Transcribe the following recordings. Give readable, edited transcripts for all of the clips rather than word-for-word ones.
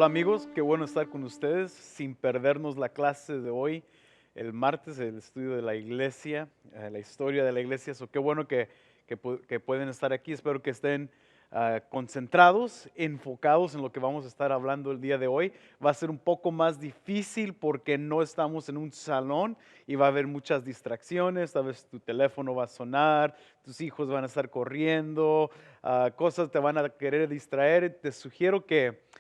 Hola amigos, qué bueno estar con ustedes sin perdernos la clase de hoy, el martes, el estudio de la iglesia, la historia de la iglesia. Qué bueno que pueden estar aquí. Espero que estén concentrados, enfocados en lo que vamos a estar hablando el día de hoy. Va a ser un poco más difícil porque no estamos en un salón y va a haber muchas distracciones. Tal vez tu teléfono va a sonar, tus hijos van a estar corriendo, cosas te van a querer distraer. Te sugiero que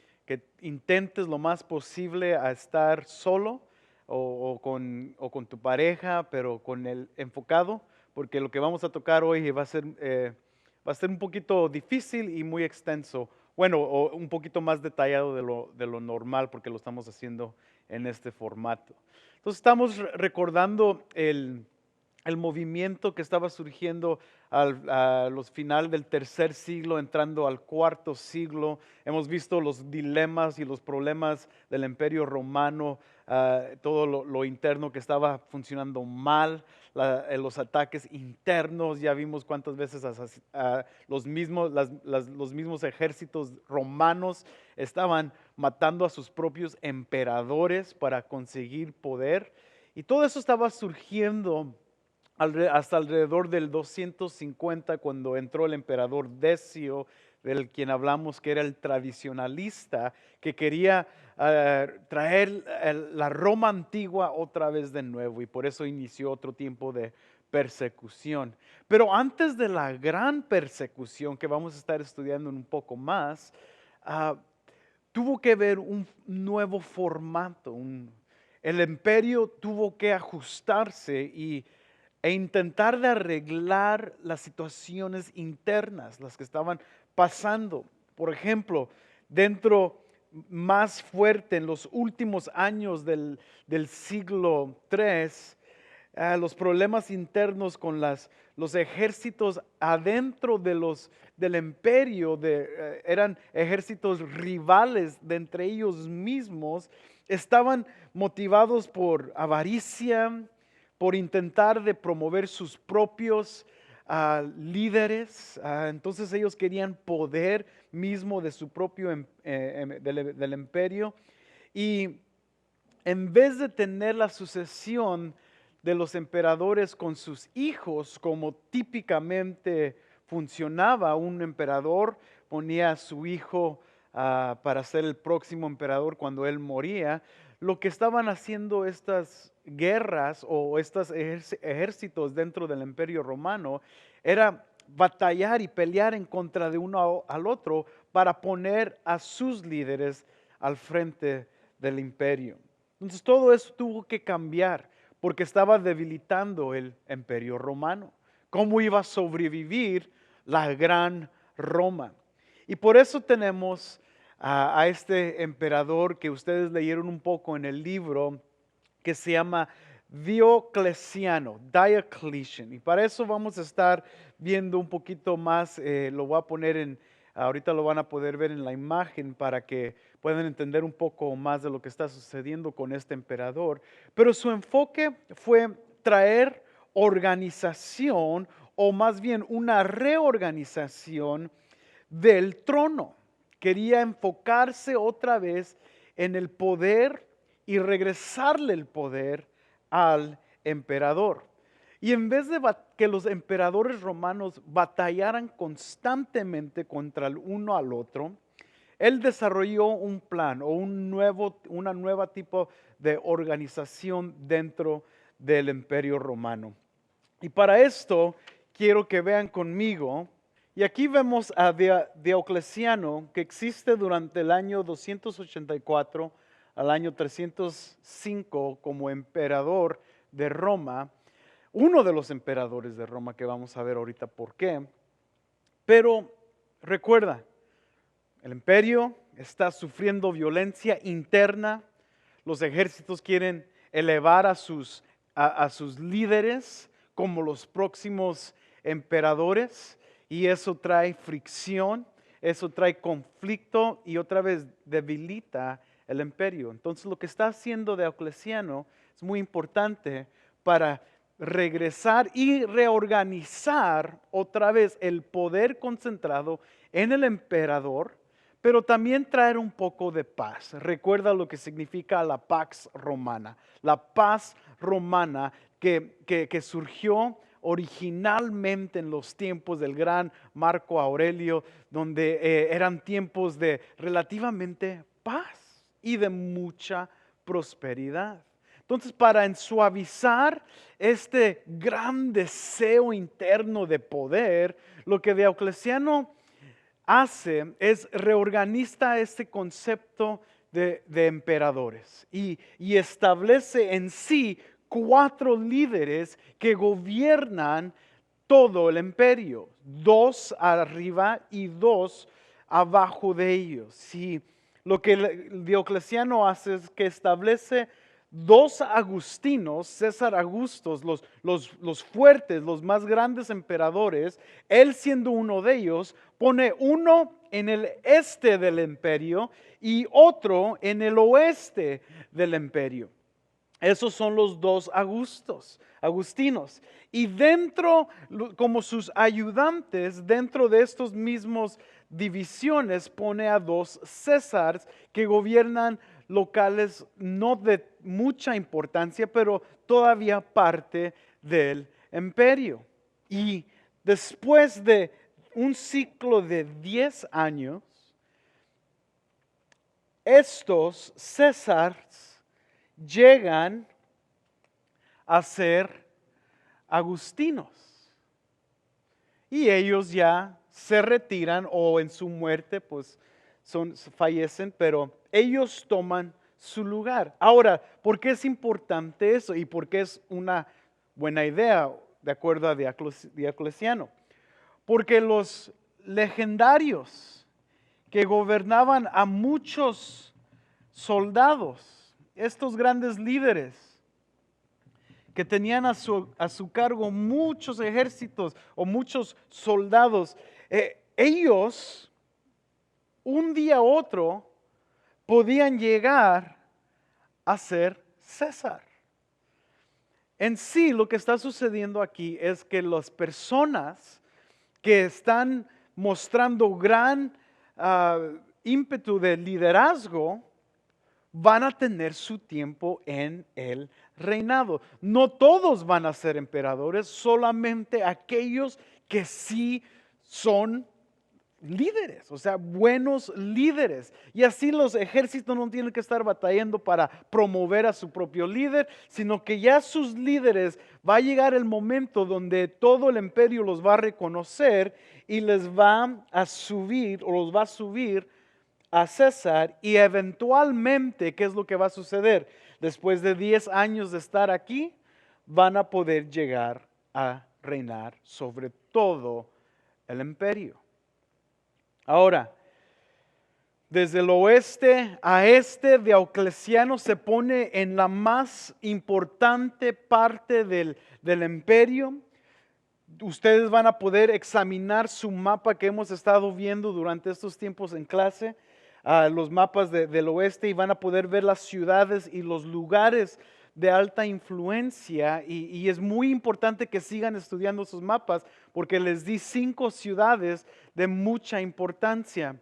intentes lo más posible a estar solo o con tu pareja, pero con el enfocado, porque lo que vamos a tocar hoy va a ser un poquito difícil y muy extenso. Bueno, o un poquito más detallado de lo normal, porque lo estamos haciendo en este formato. Entonces estamos recordando el movimiento que estaba surgiendo a los finales del tercer siglo, entrando al cuarto siglo. Hemos visto los dilemas y los problemas del Imperio Romano, todo lo interno que estaba funcionando mal, los ataques internos. Ya vimos cuántas veces los mismos ejércitos romanos estaban matando a sus propios emperadores para conseguir poder. Y todo eso estaba surgiendo hasta alrededor del 250, cuando entró el emperador Decio, del quien hablamos, que era el tradicionalista, que quería traer la Roma antigua otra vez de nuevo, y por eso inició otro tiempo de persecución. Pero antes de la gran persecución que vamos a estar estudiando un poco más, ah, tuvo que haber un nuevo formato. El imperio tuvo que ajustarse e intentar de arreglar las situaciones internas, las que estaban pasando. Por ejemplo, dentro más fuerte en los últimos años del siglo III, los problemas internos con los ejércitos adentro del imperio, eran ejércitos rivales de entre ellos mismos, estaban motivados por avaricia, por intentar de promover sus propios líderes. Entonces ellos querían poder mismo de su propio del imperio, y en vez de tener la sucesión de los emperadores con sus hijos, como típicamente funcionaba, un emperador ponía a su hijo para ser el próximo emperador cuando él moría. Lo que estaban haciendo estas guerras o estos ejércitos dentro del Imperio Romano era batallar y pelear en contra de uno al otro para poner a sus líderes al frente del imperio. Entonces todo eso tuvo que cambiar porque estaba debilitando el imperio romano. ¿Cómo iba a sobrevivir la gran Roma? Y por eso tenemos a este emperador que ustedes leyeron un poco en el libro, que se llama Dioclecian. Y para eso vamos a estar viendo un poquito más. Lo voy a poner ahorita lo van a poder ver en la imagen para que puedan entender un poco más de lo que está sucediendo con este emperador. Pero su enfoque fue traer organización, o más bien una reorganización del trono. Quería enfocarse otra vez en el poder y regresarle el poder al emperador. Y en vez de que los emperadores romanos batallaran constantemente contra el uno al otro, él desarrolló un plan o una nueva tipo de organización dentro del imperio romano. Y para esto quiero que vean conmigo, y aquí vemos a Diocleciano, que existe durante el año 284 al año 305 como emperador de Roma, uno de los emperadores de Roma, que vamos a ver ahorita por qué. Pero recuerda, el imperio está sufriendo violencia interna. Los ejércitos quieren elevar a sus líderes como los próximos emperadores, y eso trae fricción, eso trae conflicto y otra vez debilita el imperio. Entonces lo que está haciendo Diocleciano es muy importante para regresar y reorganizar otra vez el poder concentrado en el emperador, pero también traer un poco de paz. Recuerda lo que significa la pax romana. La paz romana que surgió originalmente en los tiempos del gran Marco Aurelio, donde eran tiempos de relativamente paz y de mucha prosperidad. Entonces, para suavizar este gran deseo interno de poder, lo que Diocleciano hace es reorganiza este concepto de emperadores y establece en sí 4 líderes que gobiernan todo el imperio, 2 arriba y 2 abajo de ellos. Y lo que Diocleciano hace es que establece 2 agustinos, César Augustos, los fuertes, los más grandes emperadores, él siendo uno de ellos, pone uno en el este del imperio y otro en el oeste del imperio. Esos son los 2 agustinos. Y dentro, como sus ayudantes, dentro de estos mismos divisiones, pone a 2 Césares que gobiernan locales no de mucha importancia, pero todavía parte del imperio. Y después de un ciclo de 10 años, estos Césares llegan a ser agustinos. Y ellos ya se retiran o en su muerte pues fallecen, pero ellos toman su lugar. Ahora, ¿por qué es importante eso y por qué es una buena idea de acuerdo a Diocleciano? Porque los legendarios que gobernaban a muchos soldados, estos grandes líderes que tenían a su cargo muchos ejércitos o muchos soldados, ellos un día u otro podían llegar a ser César. En sí, lo que está sucediendo aquí es que las personas que están mostrando gran ímpetu de liderazgo van a tener su tiempo en el reinado. No todos van a ser emperadores, solamente aquellos que sí son líderes, o sea, buenos líderes. Y así los ejércitos no tienen que estar batallando para promover a su propio líder, sino que ya sus líderes va a llegar el momento donde todo el imperio los va a reconocer y les va a subir o los va a subir a César y eventualmente, ¿qué es lo que va a suceder? Después de 10 años de estar aquí, van a poder llegar a reinar sobre todo el imperio. Ahora, desde el oeste a este, Diocleciano se pone en la más importante parte del imperio. Ustedes van a poder examinar su mapa que hemos estado viendo durante estos tiempos en clase, los mapas del oeste, y van a poder ver las ciudades y los lugares de alta influencia. Y es muy importante que sigan estudiando sus mapas porque les di 5 ciudades de mucha importancia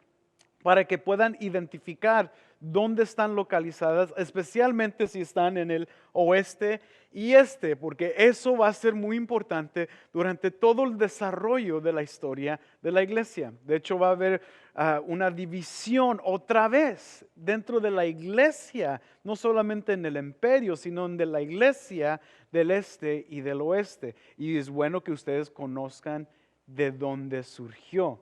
para que puedan identificar dónde están localizadas, especialmente si están en el oeste y este, porque eso va a ser muy importante durante todo el desarrollo de la historia de la iglesia. De hecho, va a haber una división otra vez dentro de la iglesia, no solamente en el imperio, sino en de la iglesia del este y del oeste. Y es bueno que ustedes conozcan de dónde surgió.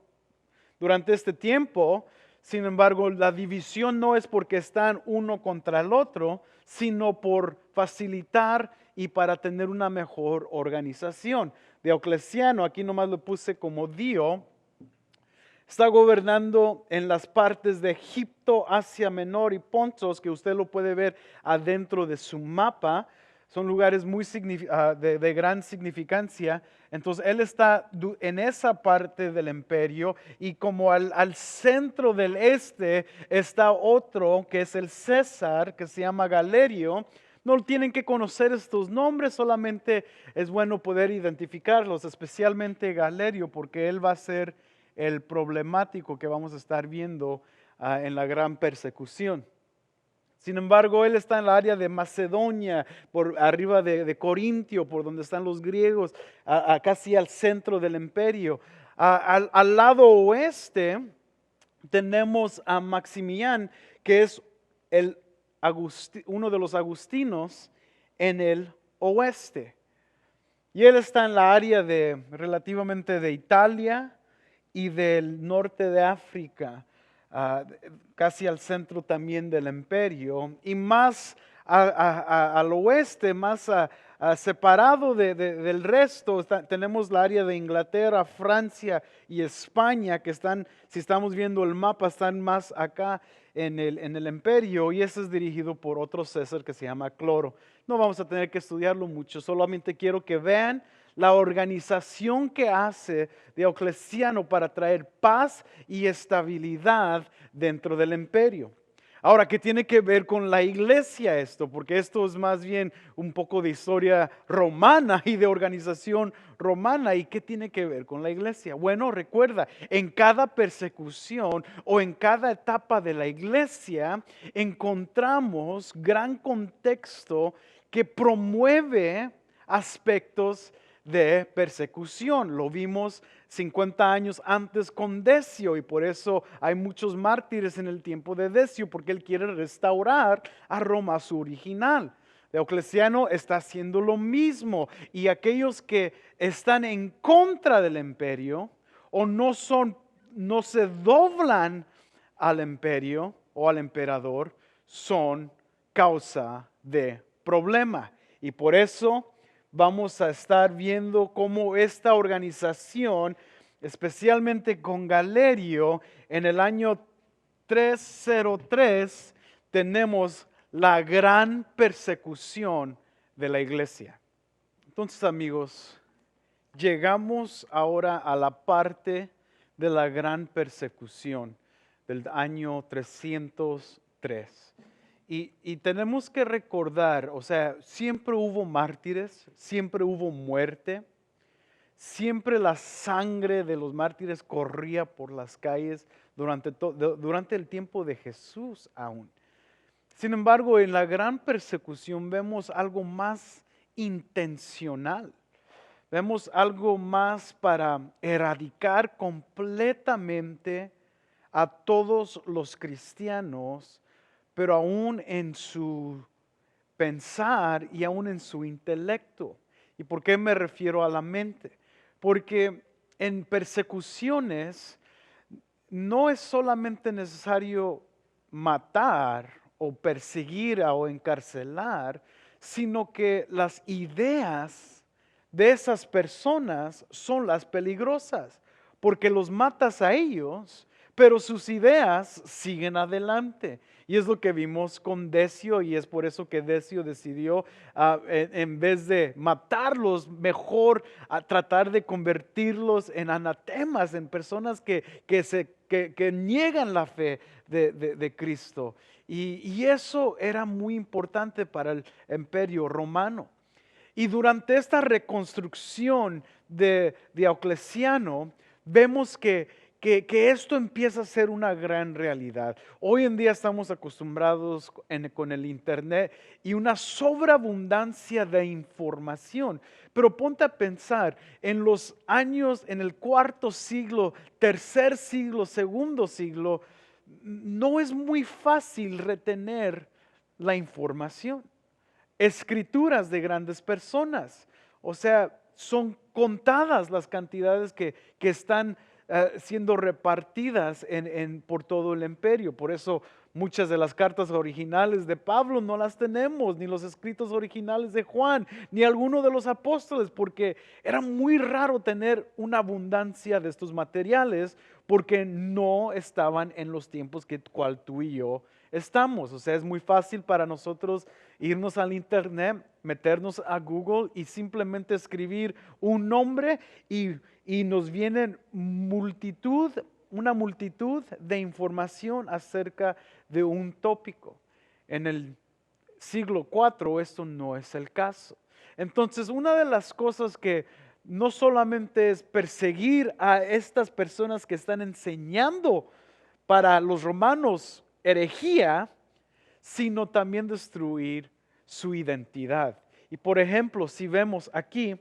Durante este tiempo, sin embargo, la división no es porque están uno contra el otro, sino por facilitar y para tener una mejor organización. Diocleciano, aquí nomás lo puse como Dio, está gobernando en las partes de Egipto, Asia Menor y Pontos, que usted lo puede ver adentro de su mapa. Son lugares muy de gran significancia. Entonces él está en esa parte del imperio y como al centro del este está otro que es el César, que se llama Galerio. No tienen que conocer estos nombres, solamente es bueno poder identificarlos, especialmente Galerio, porque él va a ser el problemático que vamos a estar viendo en la gran persecución. Sin embargo, él está en el área de Macedonia, por arriba de Corintio, por donde están los griegos, casi al centro del imperio. Al lado oeste tenemos a Maximián, que es uno de los agustinos en el oeste. Y él está en la área relativamente de Italia y del norte de África, casi al centro también del imperio, y más al oeste, más separado del resto, tenemos la área de Inglaterra, Francia y España, que están, si estamos viendo el mapa, están más acá en el imperio, y ese es dirigido por otro César que se llama Cloro. No vamos a tener que estudiarlo mucho, solamente quiero que vean la organización que hace Diocleciano para traer paz y estabilidad dentro del imperio. Ahora, ¿qué tiene que ver con la iglesia esto? Porque esto es más bien un poco de historia romana y de organización romana. ¿Y qué tiene que ver con la iglesia? Bueno, recuerda, en cada persecución o en cada etapa de la iglesia encontramos gran contexto que promueve aspectos de persecución. Lo vimos 50 años antes con Decio, y por eso hay muchos mártires en el tiempo de Decio, porque él quiere restaurar a Roma a su original. Diocleciano está haciendo lo mismo, y aquellos que están en contra del imperio o no se doblan al imperio o al emperador, son causa de problema. Y por eso vamos a estar viendo cómo esta organización, especialmente con Galerio, en el año 303, tenemos la gran persecución de la iglesia. Entonces, amigos, llegamos ahora a la parte de la gran persecución del año 303. Y tenemos que recordar, o sea, siempre hubo mártires, siempre hubo muerte, siempre la sangre de los mártires corría por las calles durante el tiempo de Jesús aún. Sin embargo, en la gran persecución vemos algo más intencional. Vemos algo más para erradicar completamente a todos los cristianos, pero aún en su pensar y aún en su intelecto. ¿Y por qué me refiero a la mente? Porque en persecuciones no es solamente necesario matar o perseguir o encarcelar, sino que las ideas de esas personas son las peligrosas, porque los matas a ellos, pero sus ideas siguen adelante. Y es lo que vimos con Decio, y es por eso que Decio decidió, en vez de matarlos, mejor tratar de convertirlos en anatemas, en personas que niegan la fe de Cristo. Y eso era muy importante para el imperio romano. Y durante esta reconstrucción de Diocleciano, vemos que esto empieza a ser una gran realidad. Hoy en día estamos acostumbrados con el internet y una sobreabundancia de información. Pero ponte a pensar, en los años, en el cuarto siglo, tercer siglo, segundo siglo, no es muy fácil retener la información. Escrituras de grandes personas, o sea, son contadas las cantidades que están siendo repartidas por todo el imperio. Por eso muchas de las cartas originales de Pablo no las tenemos, ni los escritos originales de Juan, ni alguno de los apóstoles, porque era muy raro tener una abundancia de estos materiales, porque no estaban en los tiempos cual tú y yo estamos. O sea, es muy fácil para nosotros irnos al internet, meternos a Google y simplemente escribir un nombre, y nos vienen una multitud de información acerca de un tópico. En el siglo IV esto no es el caso. Entonces, una de las cosas que no solamente es perseguir a estas personas que están enseñando para los romanos herejía, sino también destruir su identidad. Y por ejemplo, si vemos aquí,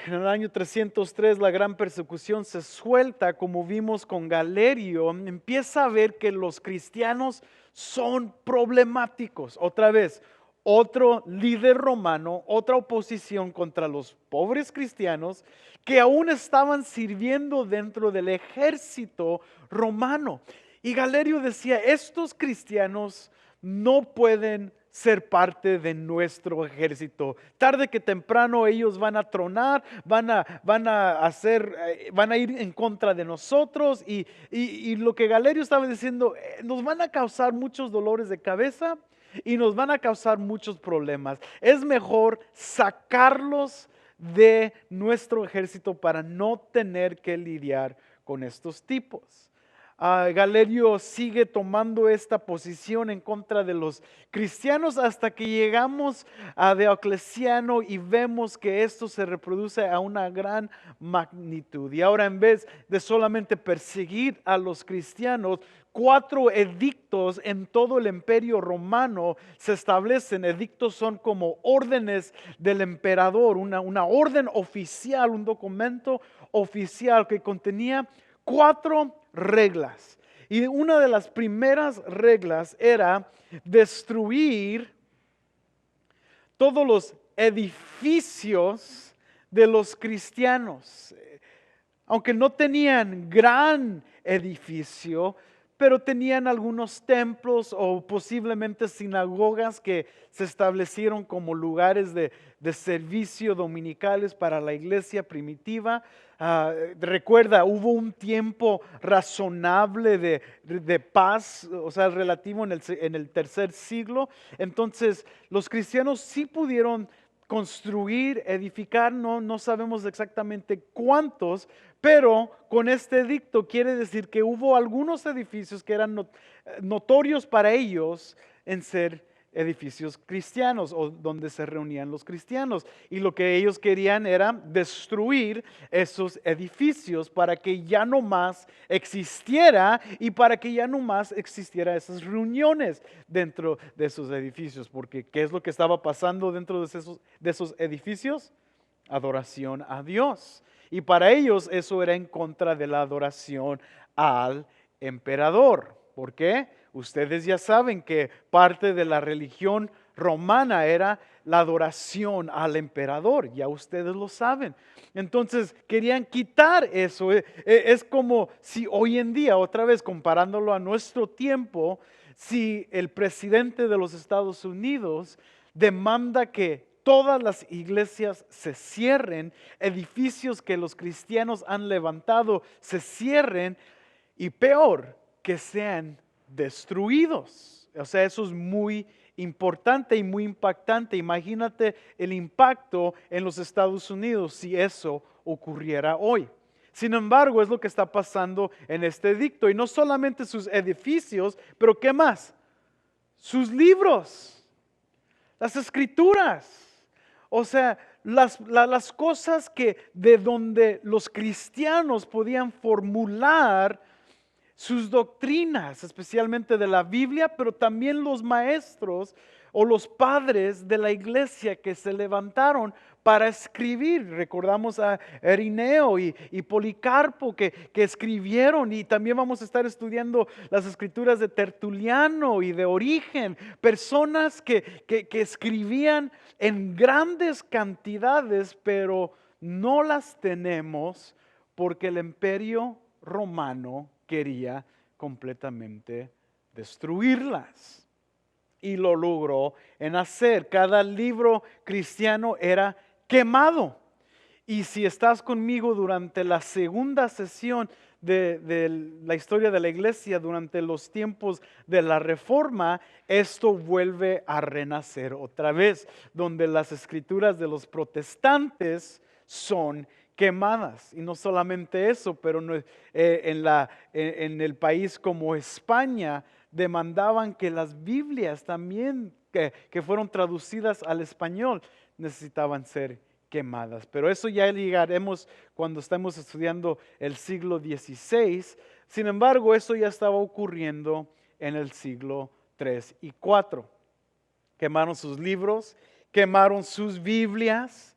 en el año 303 la gran persecución se suelta, como vimos con Galerio, empieza a ver que los cristianos son problemáticos. Otra vez, otro líder romano, otra oposición contra los pobres cristianos que aún estaban sirviendo dentro del ejército romano. Y Galerio decía, estos cristianos no pueden ser parte de nuestro ejército. Tarde que temprano ellos van a tronar, van a ir en contra de nosotros y lo que Galerio estaba diciendo, nos van a causar muchos dolores de cabeza y nos van a causar muchos problemas. Es mejor sacarlos de nuestro ejército para no tener que lidiar con estos tipos. Galerio sigue tomando esta posición en contra de los cristianos hasta que llegamos a Diocleciano y vemos que esto se reproduce a una gran magnitud. Y ahora, en vez de solamente perseguir a los cristianos, 4 edictos en todo el imperio romano se establecen. Edictos son como órdenes del emperador, una orden oficial, un documento oficial que contenía 4 reglas. Y una de las primeras reglas era destruir todos los edificios de los cristianos. Aunque no tenían gran edificio, pero tenían algunos templos o posiblemente sinagogas que se establecieron como lugares de servicio dominicales para la iglesia primitiva. Recuerda, hubo un tiempo razonable de paz, o sea, relativo en el tercer siglo. Entonces, los cristianos sí pudieron construir, edificar, no sabemos exactamente cuántos, pero con este edicto quiere decir que hubo algunos edificios que eran notorios para ellos en ser edificios cristianos o donde se reunían los cristianos. Y lo que ellos querían era destruir esos edificios para que ya no más existiera y para que ya no más existiera esas reuniones dentro de esos edificios. Porque ¿qué es lo que estaba pasando dentro de esos edificios? Adoración a Dios. Y para ellos eso era en contra de la adoración al emperador. ¿Por qué? Ustedes ya saben que parte de la religión romana era la adoración al emperador, ya ustedes lo saben. Entonces querían quitar eso. Es como si hoy en día, otra vez comparándolo a nuestro tiempo, si el presidente de los Estados Unidos demanda que todas las iglesias se cierren, edificios que los cristianos han levantado se cierren y peor, que sean destruidos. O sea, eso es muy importante y muy impactante. Imagínate el impacto en los Estados Unidos si eso ocurriera hoy. Sin embargo, es lo que está pasando en este edicto. Y no solamente sus edificios, pero ¿qué más? Sus libros, las escrituras. O sea, las cosas que de donde los cristianos podían formular sus doctrinas, especialmente de la Biblia, pero también los maestros o los padres de la iglesia que se levantaron para escribir. Recordamos a Ireneo y Policarpo que escribieron, y también vamos a estar estudiando las escrituras de Tertuliano y de Origen, personas que escribían en grandes cantidades, pero no las tenemos porque el imperio romano quería completamente destruirlas. Y lo logró en hacer. Cada libro cristiano era quemado. Y si estás conmigo durante la segunda sesión de la historia de la iglesia, durante los tiempos de la Reforma, esto vuelve a renacer otra vez, donde las escrituras de los protestantes son quemadas. Y no solamente eso, pero en el país como España demandaban que las Biblias también que fueron traducidas al español necesitaban ser quemadas. Pero eso ya llegaremos cuando estamos estudiando el siglo XVI, Sin embargo, eso ya estaba ocurriendo en el siglo 3 y 4. Quemaron sus libros, quemaron sus Biblias,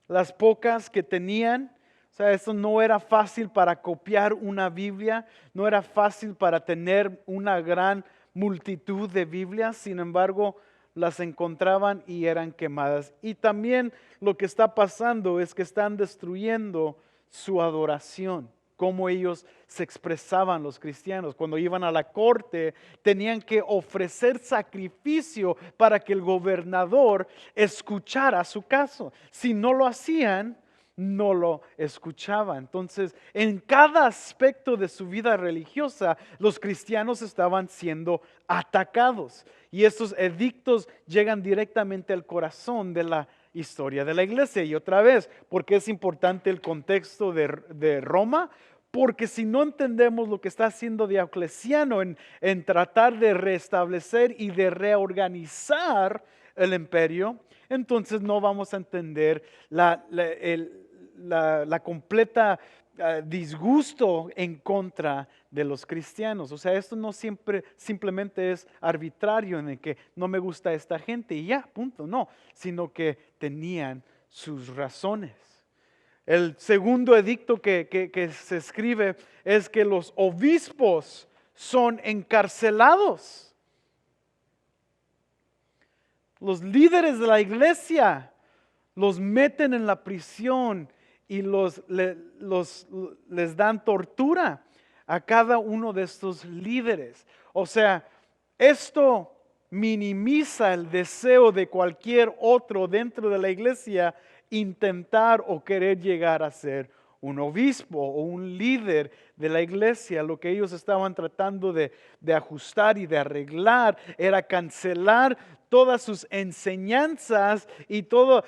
las pocas que tenían. O sea, eso no era fácil para copiar una Biblia, no era fácil para tener una gran multitud de Biblias, sin embargo, las encontraban y eran quemadas. Y también lo que está pasando es que están destruyendo su adoración, cómo ellos se expresaban los cristianos. Cuando iban a la corte, tenían que ofrecer sacrificio para que el gobernador escuchara su caso. Si no lo hacían, no lo escuchaba. Entonces, en cada aspecto de su vida religiosa, los cristianos estaban siendo atacados. Y estos edictos llegan directamente al corazón de la historia de la iglesia. Y otra vez, porque es importante el contexto de Roma, porque si no entendemos lo que está haciendo Diocleciano en tratar de restablecer y de reorganizar el imperio, entonces no vamos a entender la completa disgusto en contra de los cristianos. O sea, esto no siempre simplemente es arbitrario en el que no me gusta esta gente y ya, punto, no, sino que tenían sus razones. El segundo edicto que se escribe es que los obispos son encarcelados. Los líderes de la iglesia los meten en la prisión y les dan tortura a cada uno de estos líderes. O sea, esto minimiza el deseo de cualquier otro dentro de la iglesia intentar o querer llegar a ser un obispo o un líder de la iglesia. Lo que ellos estaban tratando de ajustar y de arreglar era cancelar todas sus enseñanzas y todo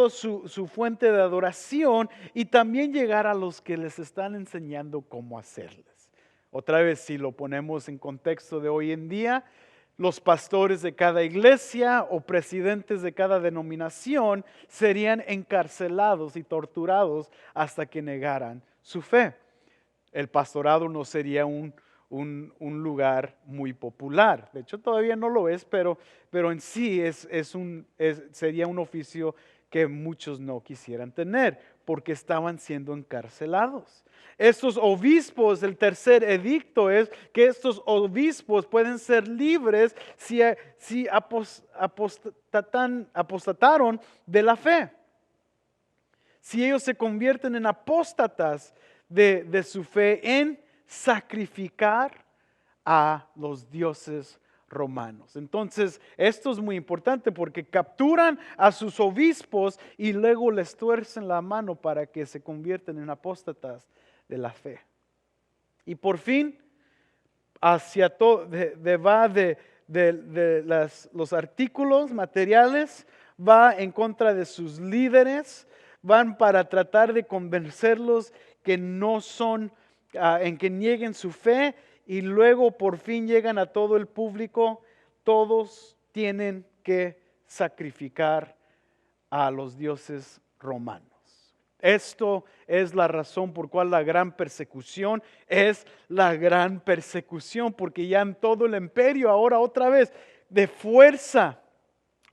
su fuente de adoración, y también llegar a los que les están enseñando cómo hacerles. Otra vez, si lo ponemos en contexto de hoy en día, los pastores de cada iglesia o presidentes de cada denominación serían encarcelados y torturados hasta que negaran su fe. El pastorado no sería un lugar muy popular. De hecho, todavía no lo es, pero en sí sería un oficio que muchos no quisieran tener porque estaban siendo encarcelados. Estos obispos, el tercer edicto es que estos obispos pueden ser libres si apostataron de la fe. Si ellos se convierten en apóstatas de su fe en sacrificar a los dioses romanos. Entonces, esto es muy importante porque capturan a sus obispos y luego les tuercen la mano para que se conviertan en apóstatas de la fe. Y por fin, hacia todo, los artículos materiales, va en contra de sus líderes, van para tratar de convencerlos que no son, en que nieguen su fe, y luego por fin llegan a todo el público. Todos tienen que sacrificar a los dioses romanos. Esto es la razón por cual la gran persecución es la gran persecución, porque ya en todo el imperio, ahora otra vez, de fuerza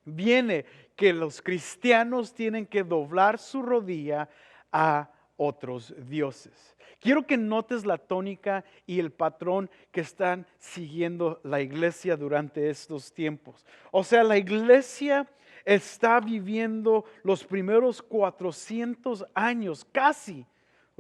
viene que los cristianos tienen que doblar su rodilla a otros dioses. Quiero que notes la tónica y el patrón que están siguiendo la iglesia durante estos tiempos. O sea, la iglesia está viviendo los primeros 400 años, casi.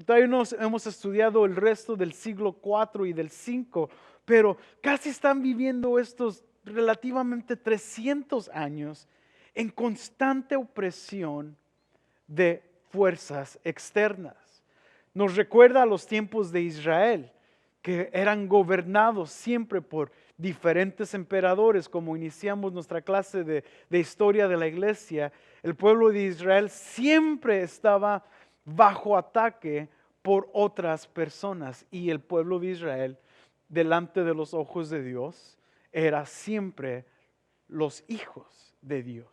Todavía no hemos estudiado el resto del siglo IV y del V, pero casi están viviendo estos relativamente 300 años en constante opresión de fuerzas externas. Nos recuerda a los tiempos de Israel, que eran gobernados siempre por diferentes emperadores. Como iniciamos nuestra clase de historia de la iglesia, el pueblo de Israel siempre estaba bajo ataque por otras personas, y el pueblo de Israel, delante de los ojos de Dios, era siempre los hijos de Dios.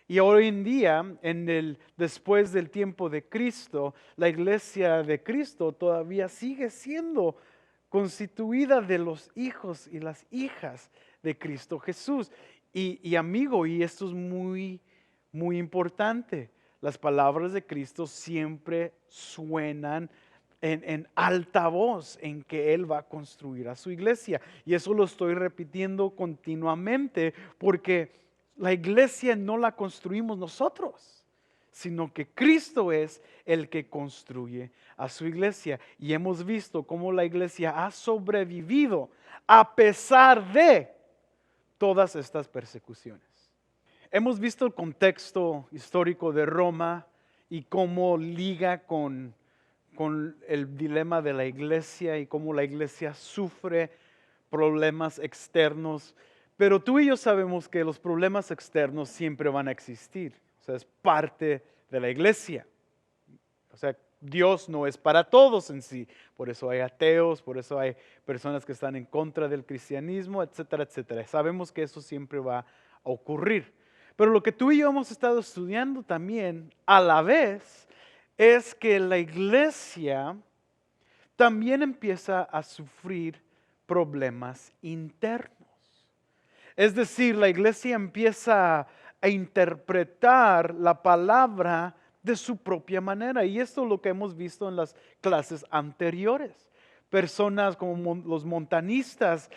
Y hoy en día, después del tiempo de Cristo, la iglesia de Cristo todavía sigue siendo constituida de los hijos y las hijas de Cristo Jesús. Y amigo, y esto es muy, muy importante, las palabras de Cristo siempre suenan en alta voz en que Él va a construir a su iglesia. Y eso lo estoy repitiendo continuamente porque la iglesia no la construimos nosotros, sino que Cristo es el que construye a su iglesia. Y hemos visto cómo la iglesia ha sobrevivido a pesar de todas estas persecuciones. Hemos visto el contexto histórico de Roma y cómo liga con el dilema de la iglesia y cómo la iglesia sufre problemas externos. Pero tú y yo sabemos que los problemas externos siempre van a existir. O sea, es parte de la iglesia. O sea, Dios no es para todos en sí. Por eso hay ateos, por eso hay personas que están en contra del cristianismo, etcétera, etcétera. Sabemos que eso siempre va a ocurrir. Pero lo que tú y yo hemos estado estudiando también a la vez es que la iglesia también empieza a sufrir problemas internos. Es decir, la iglesia empieza a interpretar la palabra de su propia manera. Y esto es lo que hemos visto en las clases anteriores. Personas como los montanistas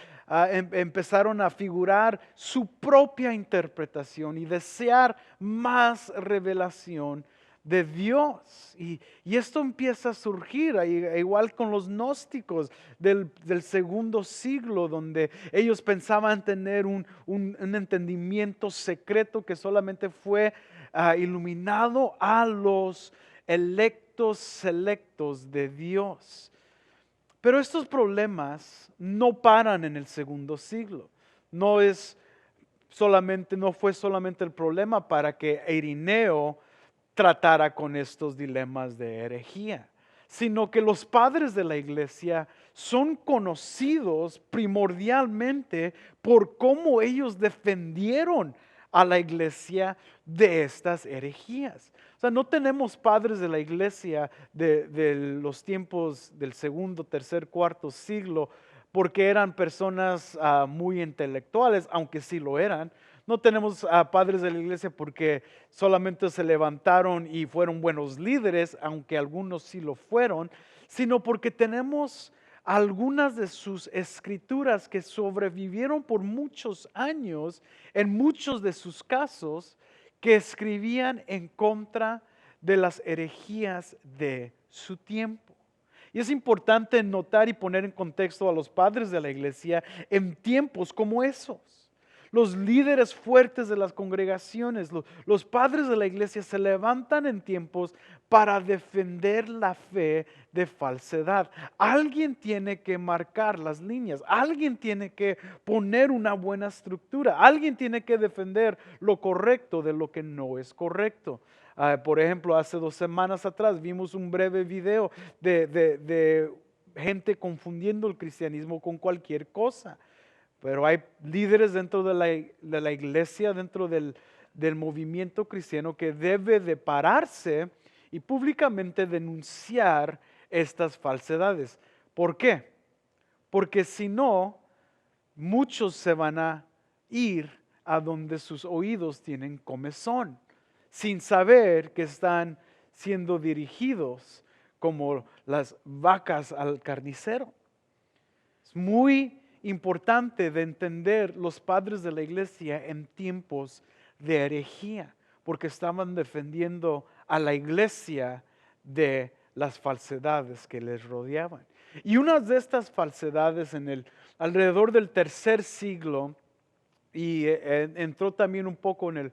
empezaron a figurar su propia interpretación y desear más revelación de Dios. Y esto empieza a surgir, igual con los gnósticos del segundo siglo, donde ellos pensaban tener un entendimiento secreto que solamente fue iluminado a los electos selectos de Dios. Pero estos problemas no paran en el segundo siglo. No fue solamente el problema para que Irineo tratara con estos dilemas de herejía, sino que los padres de la iglesia son conocidos primordialmente por cómo ellos defendieron a la iglesia de estas herejías. O sea, no tenemos padres de la iglesia de los tiempos del segundo, tercer, cuarto siglo porque eran personas muy intelectuales, aunque sí lo eran. No tenemos padres de la iglesia porque solamente se levantaron y fueron buenos líderes, aunque algunos sí lo fueron, sino porque tenemos algunas de sus escrituras que sobrevivieron por muchos años, en muchos de sus casos, que escribían en contra de las herejías de su tiempo. Y es importante notar y poner en contexto a los padres de la iglesia en tiempos como esos. Los líderes fuertes de las congregaciones, los padres de la iglesia se levantan en tiempos para defender la fe de falsedad. Alguien tiene que marcar las líneas, alguien tiene que poner una buena estructura, alguien tiene que defender lo correcto de lo que no es correcto. Por ejemplo, hace 2 semanas atrás vimos un breve video de gente confundiendo el cristianismo con cualquier cosa. Pero hay líderes dentro de la iglesia, dentro del movimiento cristiano que debe de pararse y públicamente denunciar estas falsedades. ¿Por qué? Porque si no, muchos se van a ir a donde sus oídos tienen comezón, sin saber que están siendo dirigidos como las vacas al carnicero. Es muy importante de entender los padres de la iglesia en tiempos de herejía, porque estaban defendiendo a la iglesia de las falsedades que les rodeaban. Y una de estas falsedades alrededor del 3er siglo, y entró también un poco en el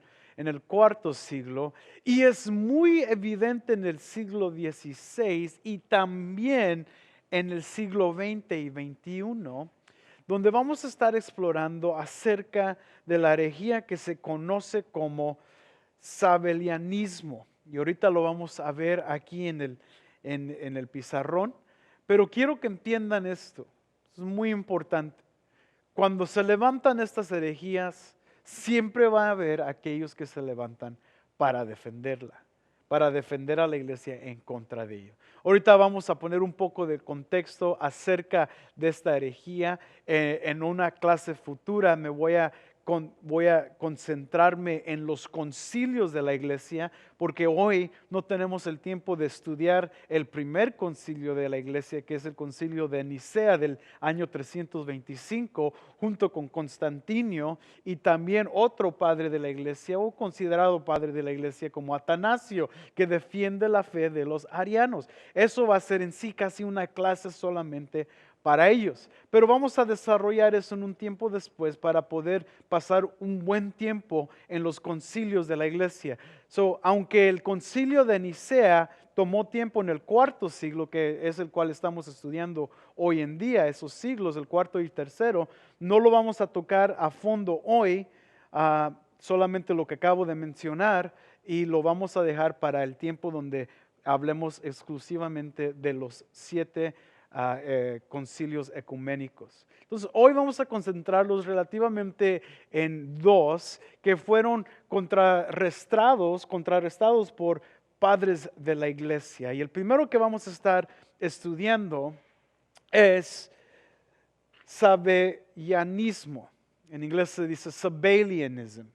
4.º siglo, y es muy evidente en el siglo XVI y también en el siglo XX y XXI, donde vamos a estar explorando acerca de la herejía que se conoce como sabelianismo. Y ahorita lo vamos a ver aquí en el pizarrón, pero quiero que entiendan esto, es muy importante. Cuando se levantan estas herejías, siempre va a haber aquellos que se levantan para defenderla, para defender a la iglesia en contra de ello. Ahorita vamos a poner un poco de contexto acerca de esta herejía. En una clase futura voy a concentrarme en los concilios de la iglesia, porque hoy no tenemos el tiempo de estudiar el primer concilio de la iglesia, que es el concilio de Nicea del año 325, junto con Constantinio y también otro padre de la iglesia, o considerado padre de la iglesia como Atanasio, que defiende la fe de los arianos. Eso va a ser en sí casi una clase solamente para ellos. Pero vamos a desarrollar eso en un tiempo después para poder pasar un buen tiempo en los concilios de la iglesia. Aunque el concilio de Nicea tomó tiempo en el cuarto siglo, que es el cual estamos estudiando hoy en día, esos siglos, el cuarto y tercero, no lo vamos a tocar a fondo hoy, solamente lo que acabo de mencionar, y lo vamos a dejar para el tiempo donde hablemos exclusivamente de los 7 concilios ecuménicos. Entonces, hoy vamos a concentrarlos relativamente en 2 que fueron contrarrestados por padres de la iglesia. Y el primero que vamos a estar estudiando es Sabellianismo. En inglés se dice Sabellianism.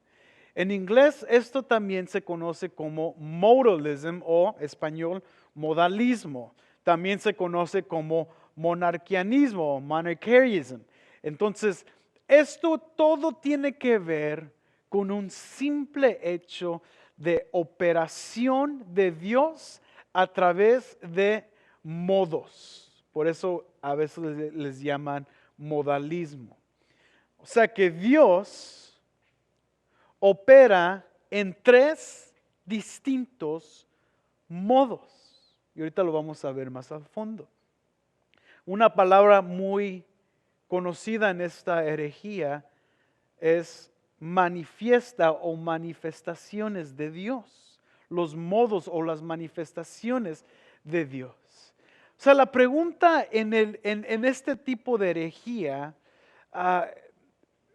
En inglés esto también se conoce como modalism o español modalismo. También se conoce como monarquianismo o monarchianism. Entonces, esto todo tiene que ver con un simple hecho de operación de Dios a través de modos. Por eso a veces les llaman modalismo. O sea que Dios opera en 3 distintos modos. Y ahorita lo vamos a ver más a fondo. Una palabra muy conocida en esta herejía es manifiesta o manifestaciones de Dios. Los modos o las manifestaciones de Dios. O sea, la pregunta en este tipo de herejía,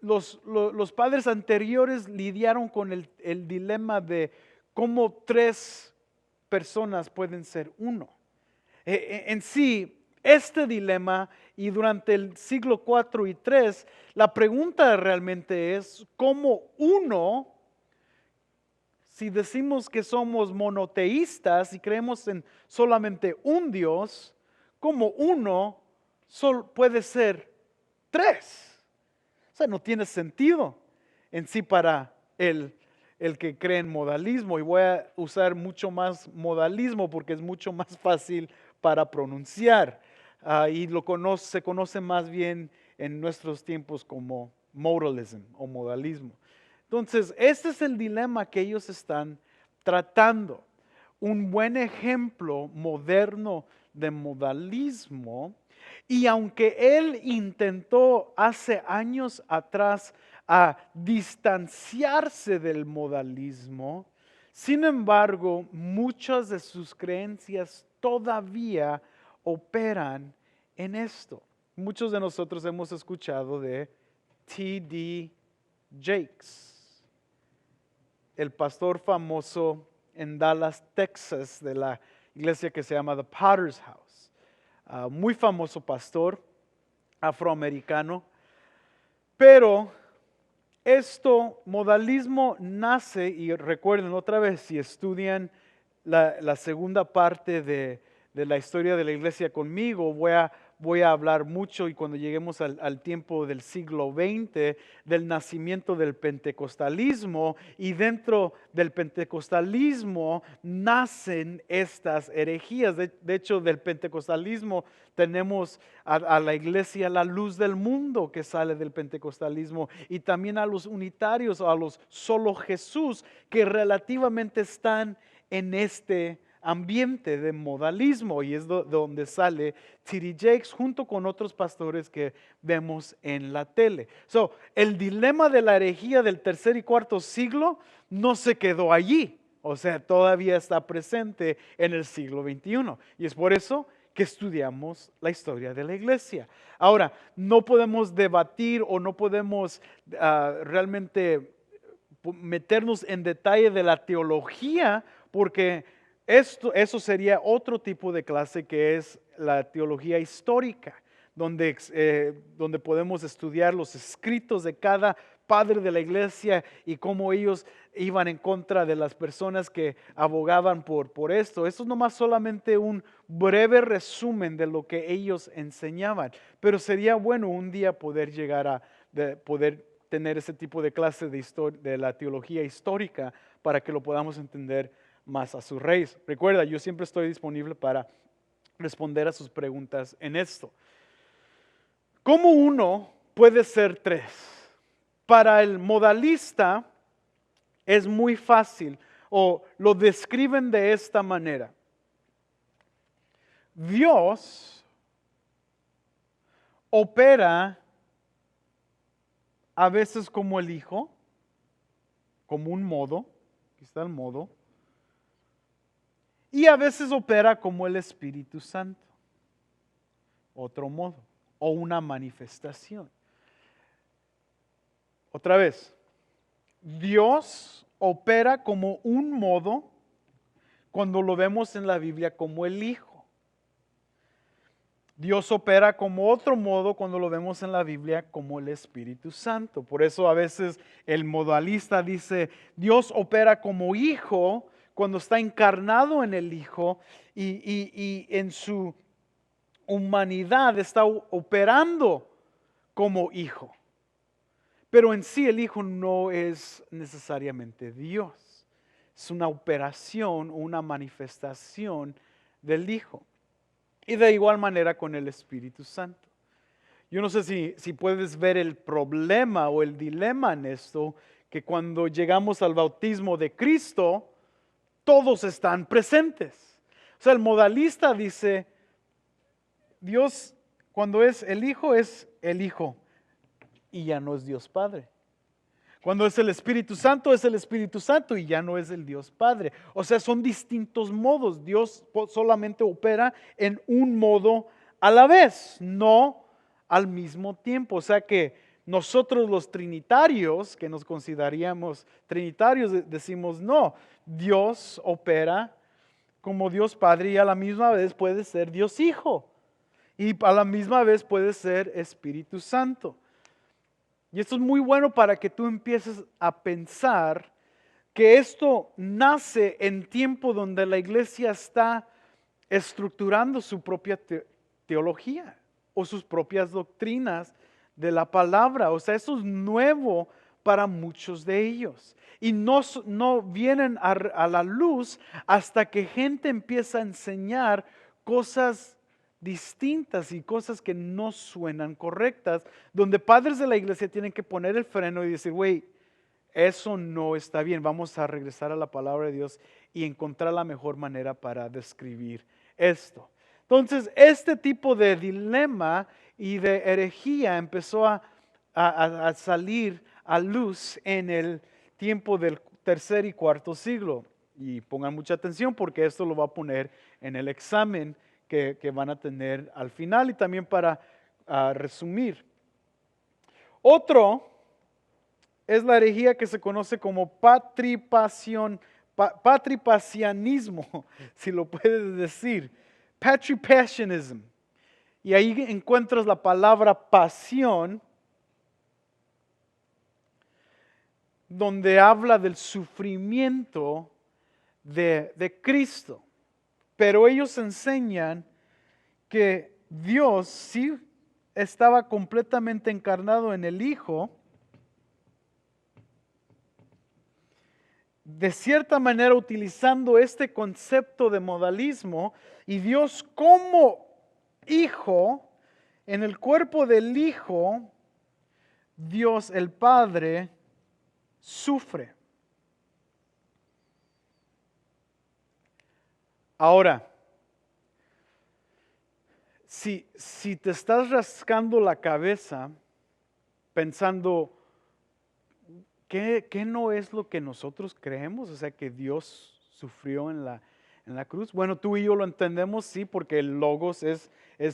los padres anteriores lidiaron con el dilema de cómo 3 personas pueden ser uno. En sí, este dilema, y durante el siglo 4 y 3, la pregunta realmente es cómo uno, si decimos que somos monoteístas y creemos en solamente un Dios, cómo uno puede ser 3. O sea, no tiene sentido en sí para el que cree en modalismo, y voy a usar mucho más modalismo porque es mucho más fácil para pronunciar, y se conoce más bien en nuestros tiempos como modalism o modalismo. Entonces, este es el dilema que ellos están tratando. Un buen ejemplo moderno de modalismo, y aunque él intentó hace años atrás a distanciarse del modalismo, sin embargo, muchas de sus creencias todavía operan en esto. Muchos de nosotros hemos escuchado de T.D. Jakes, el pastor famoso en Dallas, Texas, de la iglesia que se llama The Potter's House. Muy famoso pastor afroamericano, pero modalismo nace, y recuerden otra vez, si estudian la segunda parte de la historia de la iglesia conmigo, voy a hablar mucho, y cuando lleguemos al tiempo del siglo XX, del nacimiento del pentecostalismo, y dentro del pentecostalismo nacen estas herejías. De hecho, del pentecostalismo tenemos a la iglesia La Luz del Mundo, que sale del pentecostalismo, y también a los unitarios, a los solo Jesús, que relativamente están en este ambiente de modalismo, y es donde sale T.D. Jakes junto con otros pastores que vemos en la tele. El dilema de la herejía del 3er y 4er siglo no se quedó allí, o sea, todavía está presente en el siglo XXI, y es por eso que estudiamos la historia de la iglesia. Ahora, no podemos debatir o no podemos realmente meternos en detalle de la teología, porque Eso sería otro tipo de clase que es la teología histórica, donde podemos estudiar los escritos de cada padre de la iglesia y cómo ellos iban en contra de las personas que abogaban por esto. Eso es nomás solamente un breve resumen de lo que ellos enseñaban, pero sería bueno un día poder llegar poder tener ese tipo de clase de la teología histórica para que lo podamos entender más a su raíz. Recuerda, yo siempre estoy disponible para responder a sus preguntas en esto. ¿Cómo uno puede ser tres? Para el modalista es muy fácil, o lo describen de esta manera. Dios opera a veces como el Hijo, como un modo, aquí está el modo, y a veces opera como el Espíritu Santo, otro modo, o una manifestación. Otra vez, Dios opera como un modo cuando lo vemos en la Biblia como el Hijo. Dios opera como otro modo cuando lo vemos en la Biblia como el Espíritu Santo. Por eso a veces el modalista dice, Dios opera como Hijo cuando está encarnado en el Hijo y en su humanidad está operando como Hijo. Pero en sí el Hijo no es necesariamente Dios. Es una operación, una manifestación del Hijo. Y de igual manera con el Espíritu Santo. Yo no sé si puedes ver el problema o el dilema en esto, que cuando llegamos al bautismo de Cristo, todos están presentes. O sea, el modalista dice, Dios cuando es el Hijo y ya no es Dios Padre. Cuando es el Espíritu Santo y ya no es el Dios Padre. O sea, son distintos modos. Dios solamente opera en un modo a la vez, no al mismo tiempo. O sea que nosotros los trinitarios, que nos consideraríamos trinitarios, decimos no, Dios opera como Dios Padre y a la misma vez puede ser Dios Hijo. Y a la misma vez puede ser Espíritu Santo. Y esto es muy bueno para que tú empieces a pensar que esto nace en tiempo donde la iglesia está estructurando su propia teología o sus propias doctrinas de la palabra. O sea, eso es nuevo para muchos de ellos. Y no vienen a la luz hasta que gente empieza a enseñar cosas distintas y cosas que no suenan correctas, donde padres de la iglesia tienen que poner el freno y decir, güey, eso no está bien, vamos a regresar a la palabra de Dios y encontrar la mejor manera para describir esto. Entonces, este tipo de dilema y de herejía empezó a salir a luz en el tiempo del tercer y cuarto siglo. Y pongan mucha atención porque esto lo va a poner en el examen que van a tener al final y también para resumir. Otro es la herejía que se conoce como patripacianismo, si lo puedes decir, patripacianism. Y ahí encuentras la palabra pasión, donde habla del sufrimiento de Cristo. Pero ellos enseñan que Dios sí estaba completamente encarnado en el Hijo, de cierta manera utilizando este concepto de modalismo, y Dios como Hijo, en el cuerpo del Hijo, Dios el Padre sufre. Ahora, si te estás rascando la cabeza pensando, ¿qué no es lo que nosotros creemos? O sea, que Dios sufrió en en la cruz. Bueno, tú y yo lo entendemos, sí, porque el Logos es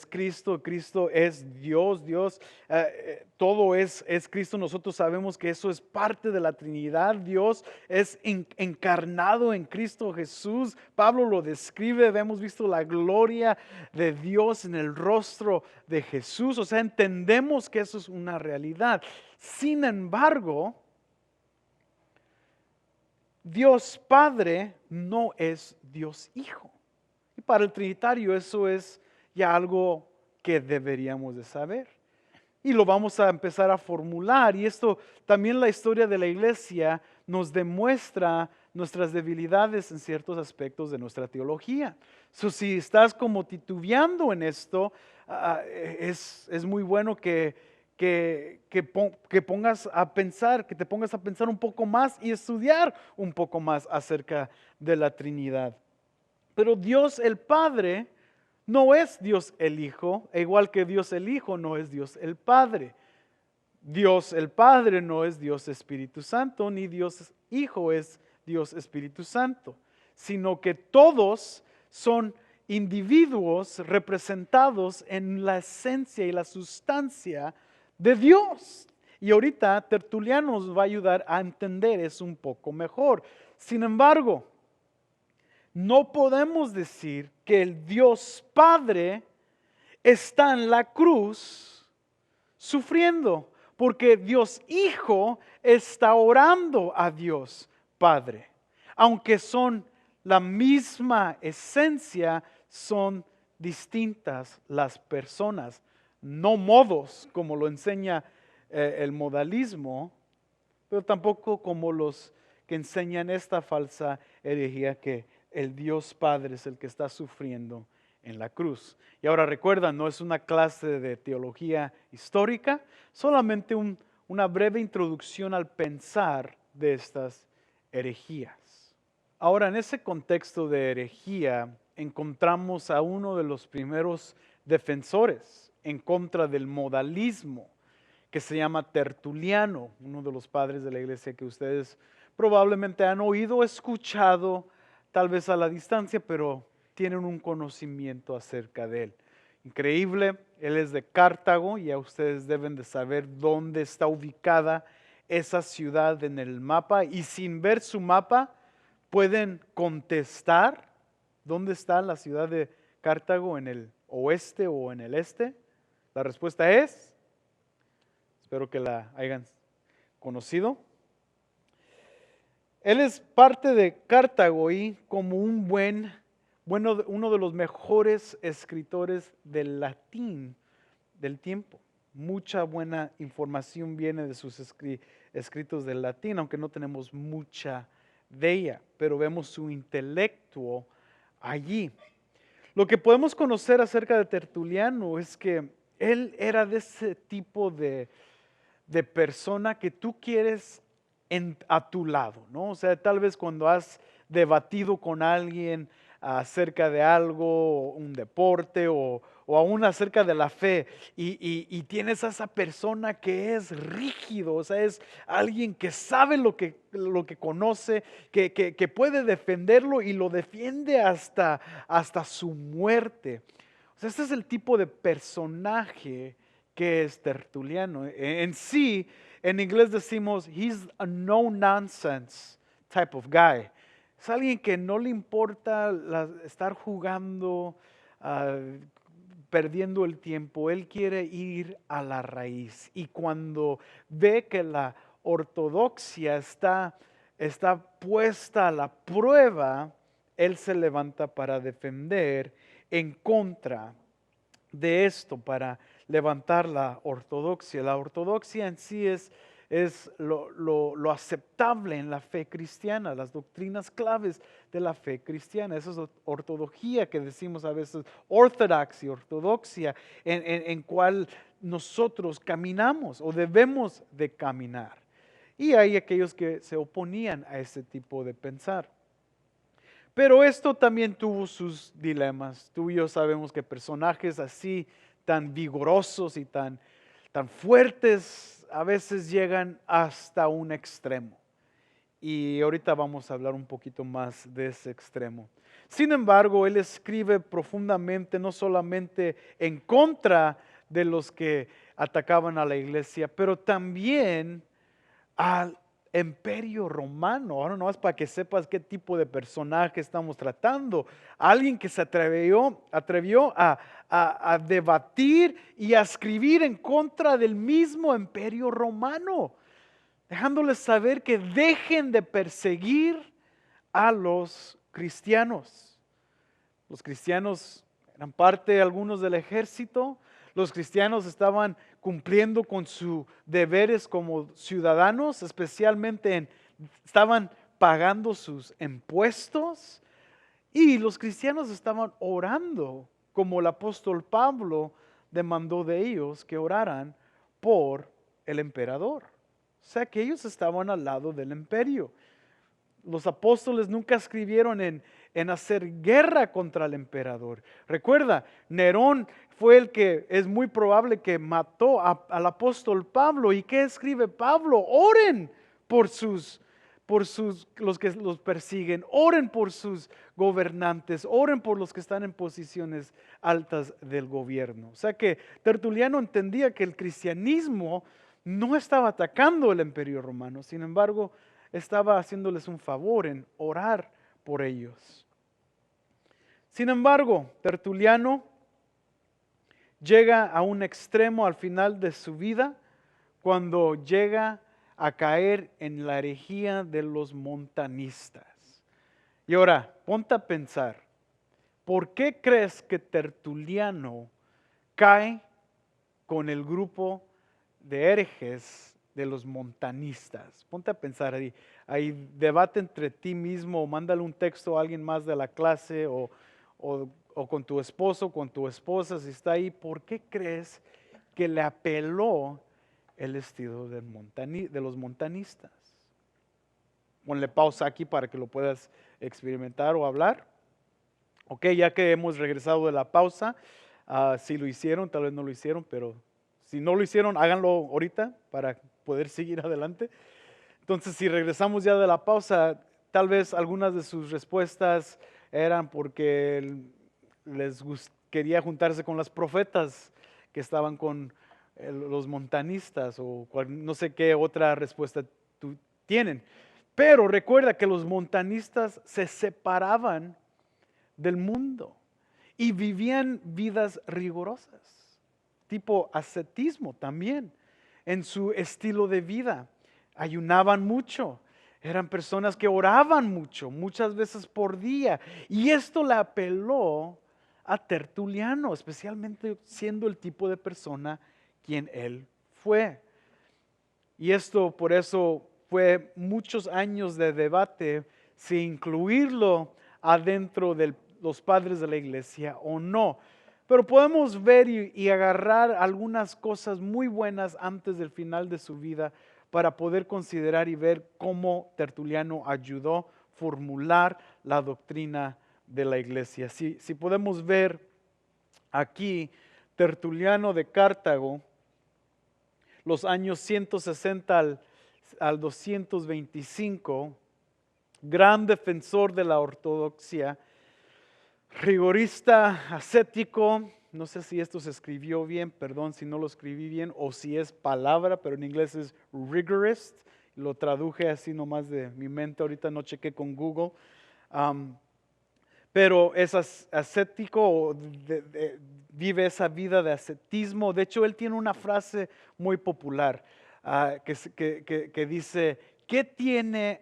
Cristo, Cristo es Dios, Dios, todo es Cristo. Nosotros sabemos que eso es parte de la Trinidad. Dios es encarnado en Cristo Jesús. Pablo lo describe, hemos visto la gloria de Dios en el rostro de Jesús. O sea, entendemos que eso es una realidad. Sin embargo, Dios Padre no es Dios Hijo. Y para el Trinitario eso es ya algo que deberíamos de saber. Y lo vamos a empezar a formular. Y esto también la historia de la iglesia nos demuestra nuestras debilidades en ciertos aspectos de nuestra teología. Si estás como titubeando en esto, es muy bueno que pongas a pensar, que te pongas a pensar un poco más y estudiar un poco más acerca de la Trinidad. Pero Dios el Padre no es Dios el Hijo, e igual que Dios el Hijo no es Dios el Padre. Dios el Padre no es Dios Espíritu Santo, ni Dios Hijo es Dios Espíritu Santo, sino que todos son individuos representados en la esencia y la sustancia de Dios. Y ahorita Tertuliano nos va a ayudar a entender eso un poco mejor. Sin embargo, no podemos decir que el Dios Padre está en la cruz sufriendo, porque Dios Hijo está orando a Dios Padre. Aunque son la misma esencia, son distintas las personas, no modos como lo enseña el modalismo, pero tampoco como los que enseñan esta falsa herejía que el Dios Padre es el que está sufriendo en la cruz. Y ahora recuerda, no es una clase de teología histórica, solamente una breve introducción al pensar de estas herejías. Ahora, en ese contexto de herejía, encontramos a uno de los primeros defensores en contra del modalismo, que se llama Tertuliano, uno de los padres de la iglesia que ustedes probablemente han oído, escuchado, tal vez a la distancia, pero tienen un conocimiento acerca de él. Increíble, él es de Cartago y ya ustedes deben de saber dónde está ubicada esa ciudad en el mapa, y sin ver su mapa pueden contestar dónde está la ciudad de Cartago, en el oeste o en el este. La respuesta es, espero que la hayan conocido. Él es parte de Cartago y como uno de los mejores escritores del latín del tiempo. Mucha buena información viene de sus escritos del latín, aunque no tenemos mucha de ella, pero vemos su intelecto allí. Lo que podemos conocer acerca de Tertuliano es que él era de ese tipo de persona que tú quieres a tu lado, ¿no? O sea, tal vez cuando has debatido con alguien acerca de algo, un deporte o aún acerca de la fe y tienes a esa persona que es rígido, o sea, es alguien que sabe lo que conoce, que puede defenderlo y lo defiende hasta su muerte. O sea, este es el tipo de personaje que es Tertuliano. En sí, en inglés decimos, he's a no nonsense type of guy. Es alguien que no le importa estar jugando, perdiendo el tiempo. Él quiere ir a la raíz. Y cuando ve que la ortodoxia está puesta a la prueba, él se levanta para defender en contra de esto, para levantar la ortodoxia. La ortodoxia en sí es lo aceptable en la fe cristiana, las doctrinas claves de la fe cristiana. Esa es ortodoxia que decimos a veces, ortodoxia, ortodoxia, en cual nosotros caminamos o debemos de caminar. Y hay aquellos que se oponían a ese tipo de pensar. Pero esto también tuvo sus dilemas. Tú y yo sabemos que personajes así, tan vigorosos y tan fuertes, a veces llegan hasta un extremo. y ahorita vamos a hablar un poquito más de ese extremo. Sin embargo, él escribe profundamente, no solamente en contra de los que atacaban a la iglesia, pero también al imperio romano. Ahora no es para que sepas qué tipo de personaje estamos tratando. Alguien que se atrevió a debatir y a escribir en contra del mismo imperio romano, dejándoles saber que dejen de perseguir a los cristianos. Los cristianos eran parte algunos del ejército. Los cristianos estaban cumpliendo con sus deberes como ciudadanos, especialmente estaban pagando sus impuestos. Y los cristianos estaban orando, como el apóstol Pablo demandó de ellos que oraran por el emperador. O sea que ellos estaban al lado del imperio. Los apóstoles nunca escribieron en hacer guerra contra el emperador. Recuerda, Nerón fue el que es muy probable que mató al apóstol Pablo. ¿Y qué escribe Pablo? Oren por los que los persiguen, oren por sus gobernantes, oren por los que están en posiciones altas del gobierno. O sea que Tertuliano entendía que el cristianismo no estaba atacando el imperio romano, sin embargo, estaba haciéndoles un favor en orar por ellos. Sin embargo, Tertuliano llega a un extremo al final de su vida cuando llega a caer en la herejía de los montanistas. Y ahora, ponte a pensar, ¿por qué crees que Tertuliano cae con el grupo de herejes de los montanistas? Ponte a pensar ahí debate entre ti mismo, o mándale un texto a alguien más de la clase o con tu esposo, con tu esposa, si está ahí. ¿Por qué crees que le apeló el estilo de los montanistas? Ponle pausa aquí para que lo puedas experimentar o hablar. Ok, ya que hemos regresado de la pausa, si lo hicieron, tal vez no lo hicieron, pero si no lo hicieron, háganlo ahorita para poder seguir adelante. Entonces, si regresamos ya de la pausa, tal vez algunas de sus respuestas eran porque quería juntarse con las profetas que estaban con los montanistas o no sé qué otra respuesta tienen. Pero recuerda que los montanistas se separaban del mundo y vivían vidas rigurosas, tipo ascetismo también, en su estilo de vida. Ayunaban mucho, eran personas que oraban mucho, muchas veces por día. Y esto le apeló a Tertuliano, especialmente siendo el tipo de persona quien él fue. Y esto por eso fue muchos años de debate si incluirlo adentro de los padres de la iglesia o no. Pero podemos ver y agarrar algunas cosas muy buenas antes del final de su vida para poder considerar y ver cómo Tertuliano ayudó a formular la doctrina de la iglesia. Si podemos ver aquí, Tertuliano de Cartago, los años 160 al 225, gran defensor de la ortodoxia, rigorista, ascético. No sé si esto se escribió bien, perdón si no lo escribí bien, o si es palabra, pero en inglés es rigorist. Lo traduje así nomás de mi mente, ahorita no chequé con Google. Pero es ascético, vive esa vida de ascetismo. De hecho, él tiene una frase muy popular que dice, ¿qué tiene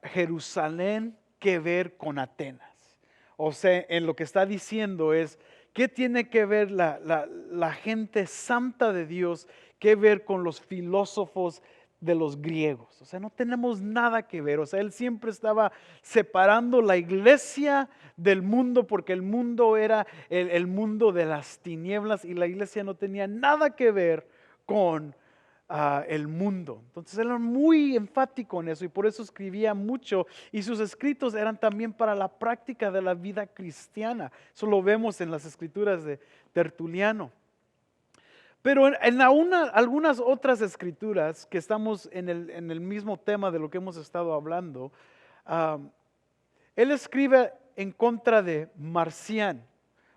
Jerusalén que ver con Atenas? O sea, en lo que está diciendo es, ¿qué tiene que ver la gente santa de Dios que ver con los filósofos de los griegos? O sea, no tenemos nada que ver. O sea, él siempre estaba separando la iglesia del mundo porque el mundo era el mundo de las tinieblas y la iglesia no tenía nada que ver con el mundo. Entonces él era muy enfático en eso y por eso escribía mucho y sus escritos eran también para la práctica de la vida cristiana. Eso lo vemos en las escrituras de Tertuliano. Pero en algunas otras escrituras que estamos en el mismo tema de lo que hemos estado hablando, ah, él escribe en contra de Marcián.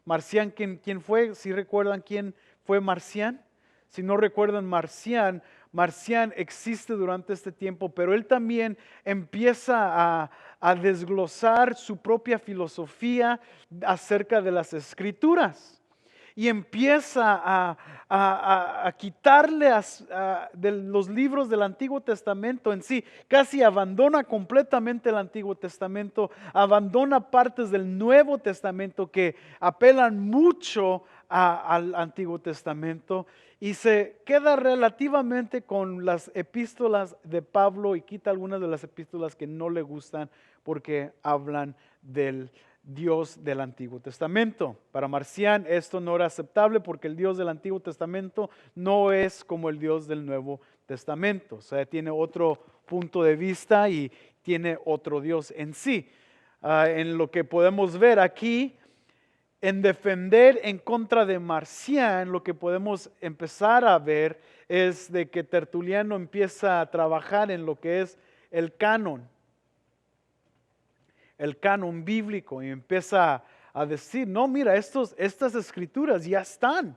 Marcián, ¿quién fue? Si recuerdan quién fue Marcián. Si no recuerdan Marcián, Marcián existe durante este tiempo, pero él también empieza a desglosar su propia filosofía acerca de las escrituras y empieza a quitarle de los libros del Antiguo Testamento en sí. Casi abandona completamente el Antiguo Testamento, abandona partes del Nuevo Testamento que apelan mucho al Antiguo Testamento y se queda relativamente con las epístolas de Pablo y quita algunas de las epístolas que no le gustan porque hablan del Dios del Antiguo Testamento. Para Marcián esto no era aceptable porque el Dios del Antiguo Testamento no es como el Dios del Nuevo Testamento. O sea, tiene otro punto de vista y tiene otro Dios en sí. En lo que podemos ver aquí, en defender en contra de Marcián, lo que podemos empezar a ver es de que Tertuliano empieza a trabajar en lo que es el canon bíblico y empieza a decir, no, mira, estas escrituras ya están.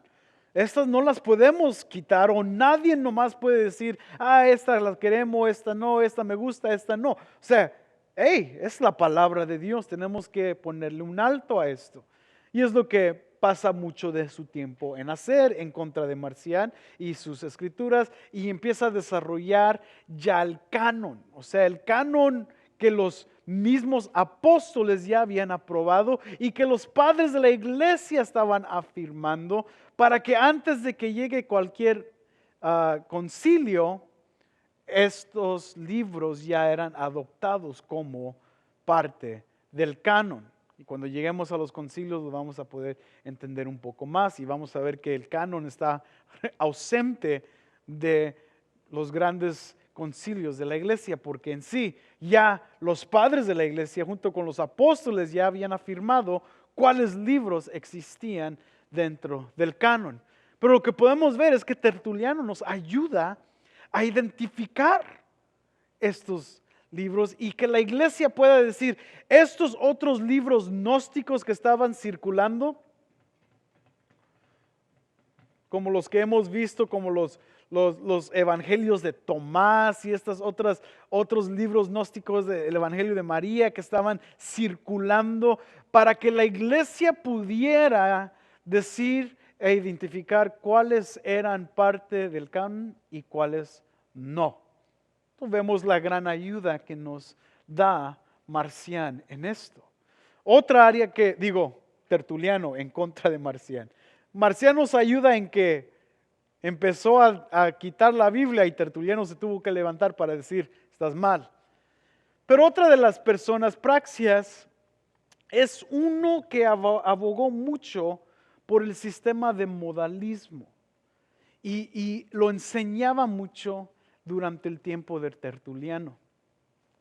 Estas no las podemos quitar o nadie nomás puede decir, estas las queremos, esta no, esta me gusta, esta no. O sea, hey, es la palabra de Dios, tenemos que ponerle un alto a esto. Y es lo que pasa mucho de su tiempo en hacer en contra de Marcián y sus escrituras y empieza a desarrollar ya el canon, o sea, el canon que los mismos apóstoles ya habían aprobado y que los padres de la iglesia estaban afirmando para que antes de que llegue cualquier concilio, estos libros ya eran adoptados como parte del canon. Y cuando lleguemos a los concilios lo vamos a poder entender un poco más y vamos a ver que el canon está ausente de los grandes concilios de la iglesia, porque en sí ya los padres de la iglesia junto con los apóstoles ya habían afirmado cuáles libros existían dentro del canon. Pero lo que podemos ver es que Tertuliano nos ayuda a identificar estos libros y que la iglesia pueda decir, estos otros libros gnósticos que estaban circulando, como los que hemos visto, como los evangelios de Tomás y otros libros gnósticos del evangelio de María que estaban circulando para que la iglesia pudiera decir e identificar cuáles eran parte del canon y cuáles no. Entonces vemos la gran ayuda que nos da Marcián en esto. Otra área Tertuliano en contra de Marcián. Marcián nos ayuda en que empezó a quitar la Biblia y Tertuliano se tuvo que levantar para decir, estás mal. Pero otra de las personas, Praxias, es uno que abogó mucho por el sistema de modalismo y lo enseñaba mucho durante el tiempo de Tertuliano.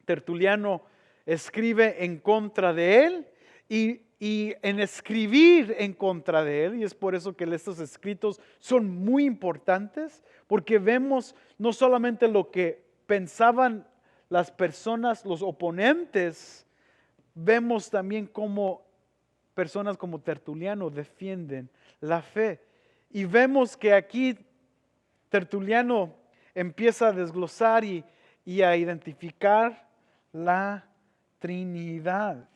Tertuliano escribe en contra de él y en escribir en contra de él, y es por eso que estos escritos son muy importantes, porque vemos no solamente lo que pensaban las personas, los oponentes, vemos también cómo personas como Tertuliano defienden la fe. Y vemos que aquí Tertuliano empieza a desglosar y a identificar la Trinidad.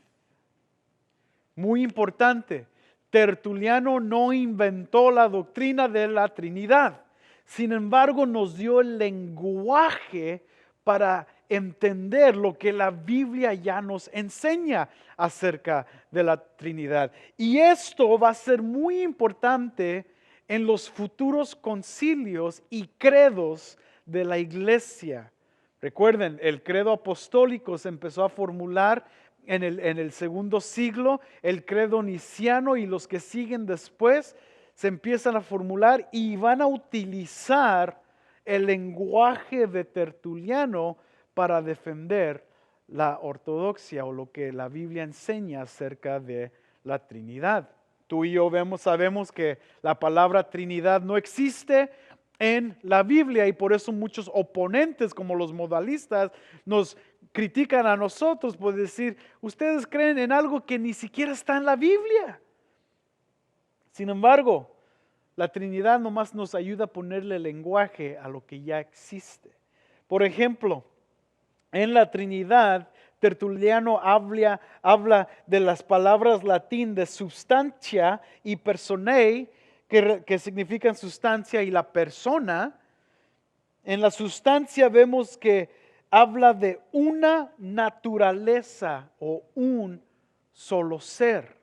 Muy importante, Tertuliano no inventó la doctrina de la Trinidad. Sin embargo, nos dio el lenguaje para entender lo que la Biblia ya nos enseña acerca de la Trinidad. Y esto va a ser muy importante en los futuros concilios y credos de la iglesia. Recuerden, el credo apostólico se empezó a formular en el segundo siglo, el credo niceno y los que siguen después se empiezan a formular y van a utilizar el lenguaje de Tertuliano para defender la ortodoxia o lo que la Biblia enseña acerca de la Trinidad. Tú y yo sabemos que la palabra Trinidad no existe en la Biblia y por eso muchos oponentes como los modalistas nos critican a nosotros por decir, ustedes creen en algo que ni siquiera está en la Biblia. Sin embargo, la Trinidad nomás nos ayuda a ponerle lenguaje a lo que ya existe. Por ejemplo, en la Trinidad, Tertuliano habla de las palabras latín de substancia y personae, que significan sustancia y la persona. En la sustancia vemos que habla de una naturaleza o un solo ser.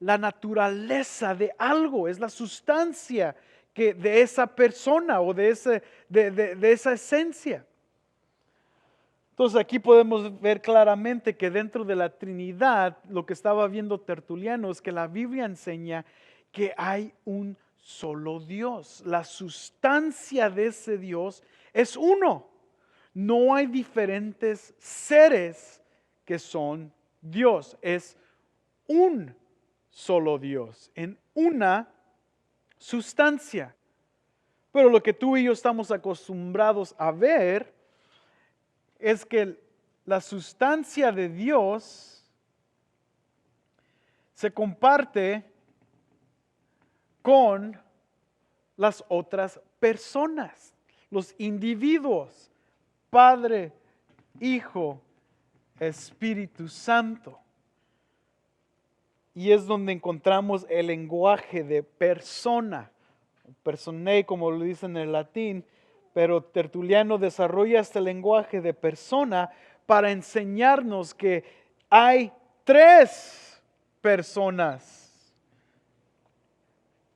La naturaleza de algo es la sustancia de esa persona o de esa esencia. Entonces aquí podemos ver claramente que dentro de la Trinidad, lo que estaba viendo Tertuliano es que la Biblia enseña que hay un solo Dios. La sustancia de ese Dios es uno. No hay diferentes seres que son Dios. Es un solo Dios en una sustancia. Pero lo que tú y yo estamos acostumbrados a ver es que la sustancia de Dios se comparte con las otras personas, los individuos, Padre, Hijo, Espíritu Santo. Y es donde encontramos el lenguaje de persona, personae como lo dice en el latín, pero Tertuliano desarrolla este lenguaje de persona para enseñarnos que hay tres personas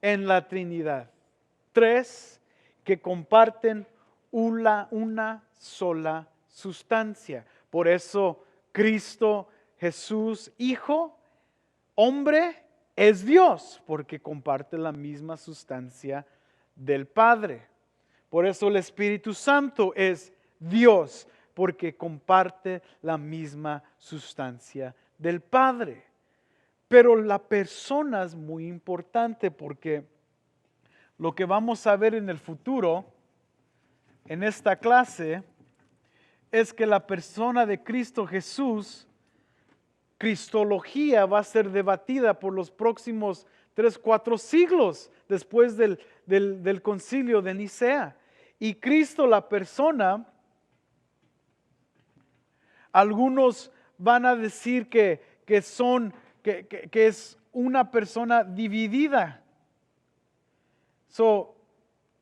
en la Trinidad. Tres que comparten una sola sustancia. Por eso Cristo Jesús, Hijo, hombre, es Dios, porque comparte la misma sustancia del Padre. Por eso el Espíritu Santo es Dios, porque comparte la misma sustancia del Padre. Pero la persona es muy importante porque lo que vamos a ver en el futuro, en esta clase, es que la persona de Cristo Jesús, cristología, va a ser debatida por los próximos 3-4 siglos después del concilio de Nicea. Y Cristo, la persona, algunos van a decir que es una persona dividida.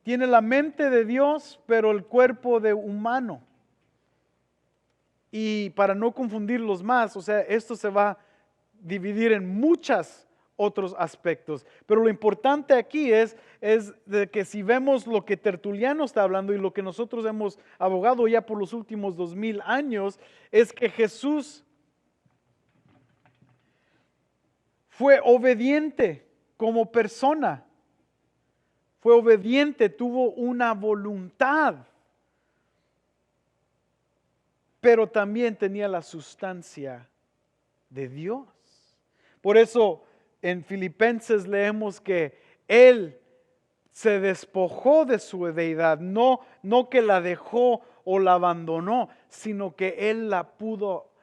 Tiene la mente de Dios, pero el cuerpo de humano. Y para no confundirlos más, esto se va a dividir en muchos otros aspectos. Pero lo importante aquí es de que si vemos lo que Tertuliano está hablando y lo que nosotros hemos abogado ya por los últimos 2000 años, es que Jesús fue obediente como persona. Fue obediente, tuvo una voluntad, pero también tenía la sustancia de Dios. Por eso en Filipenses leemos que Él se despojó de su deidad, no que la dejó o la abandonó, sino que Él la pudo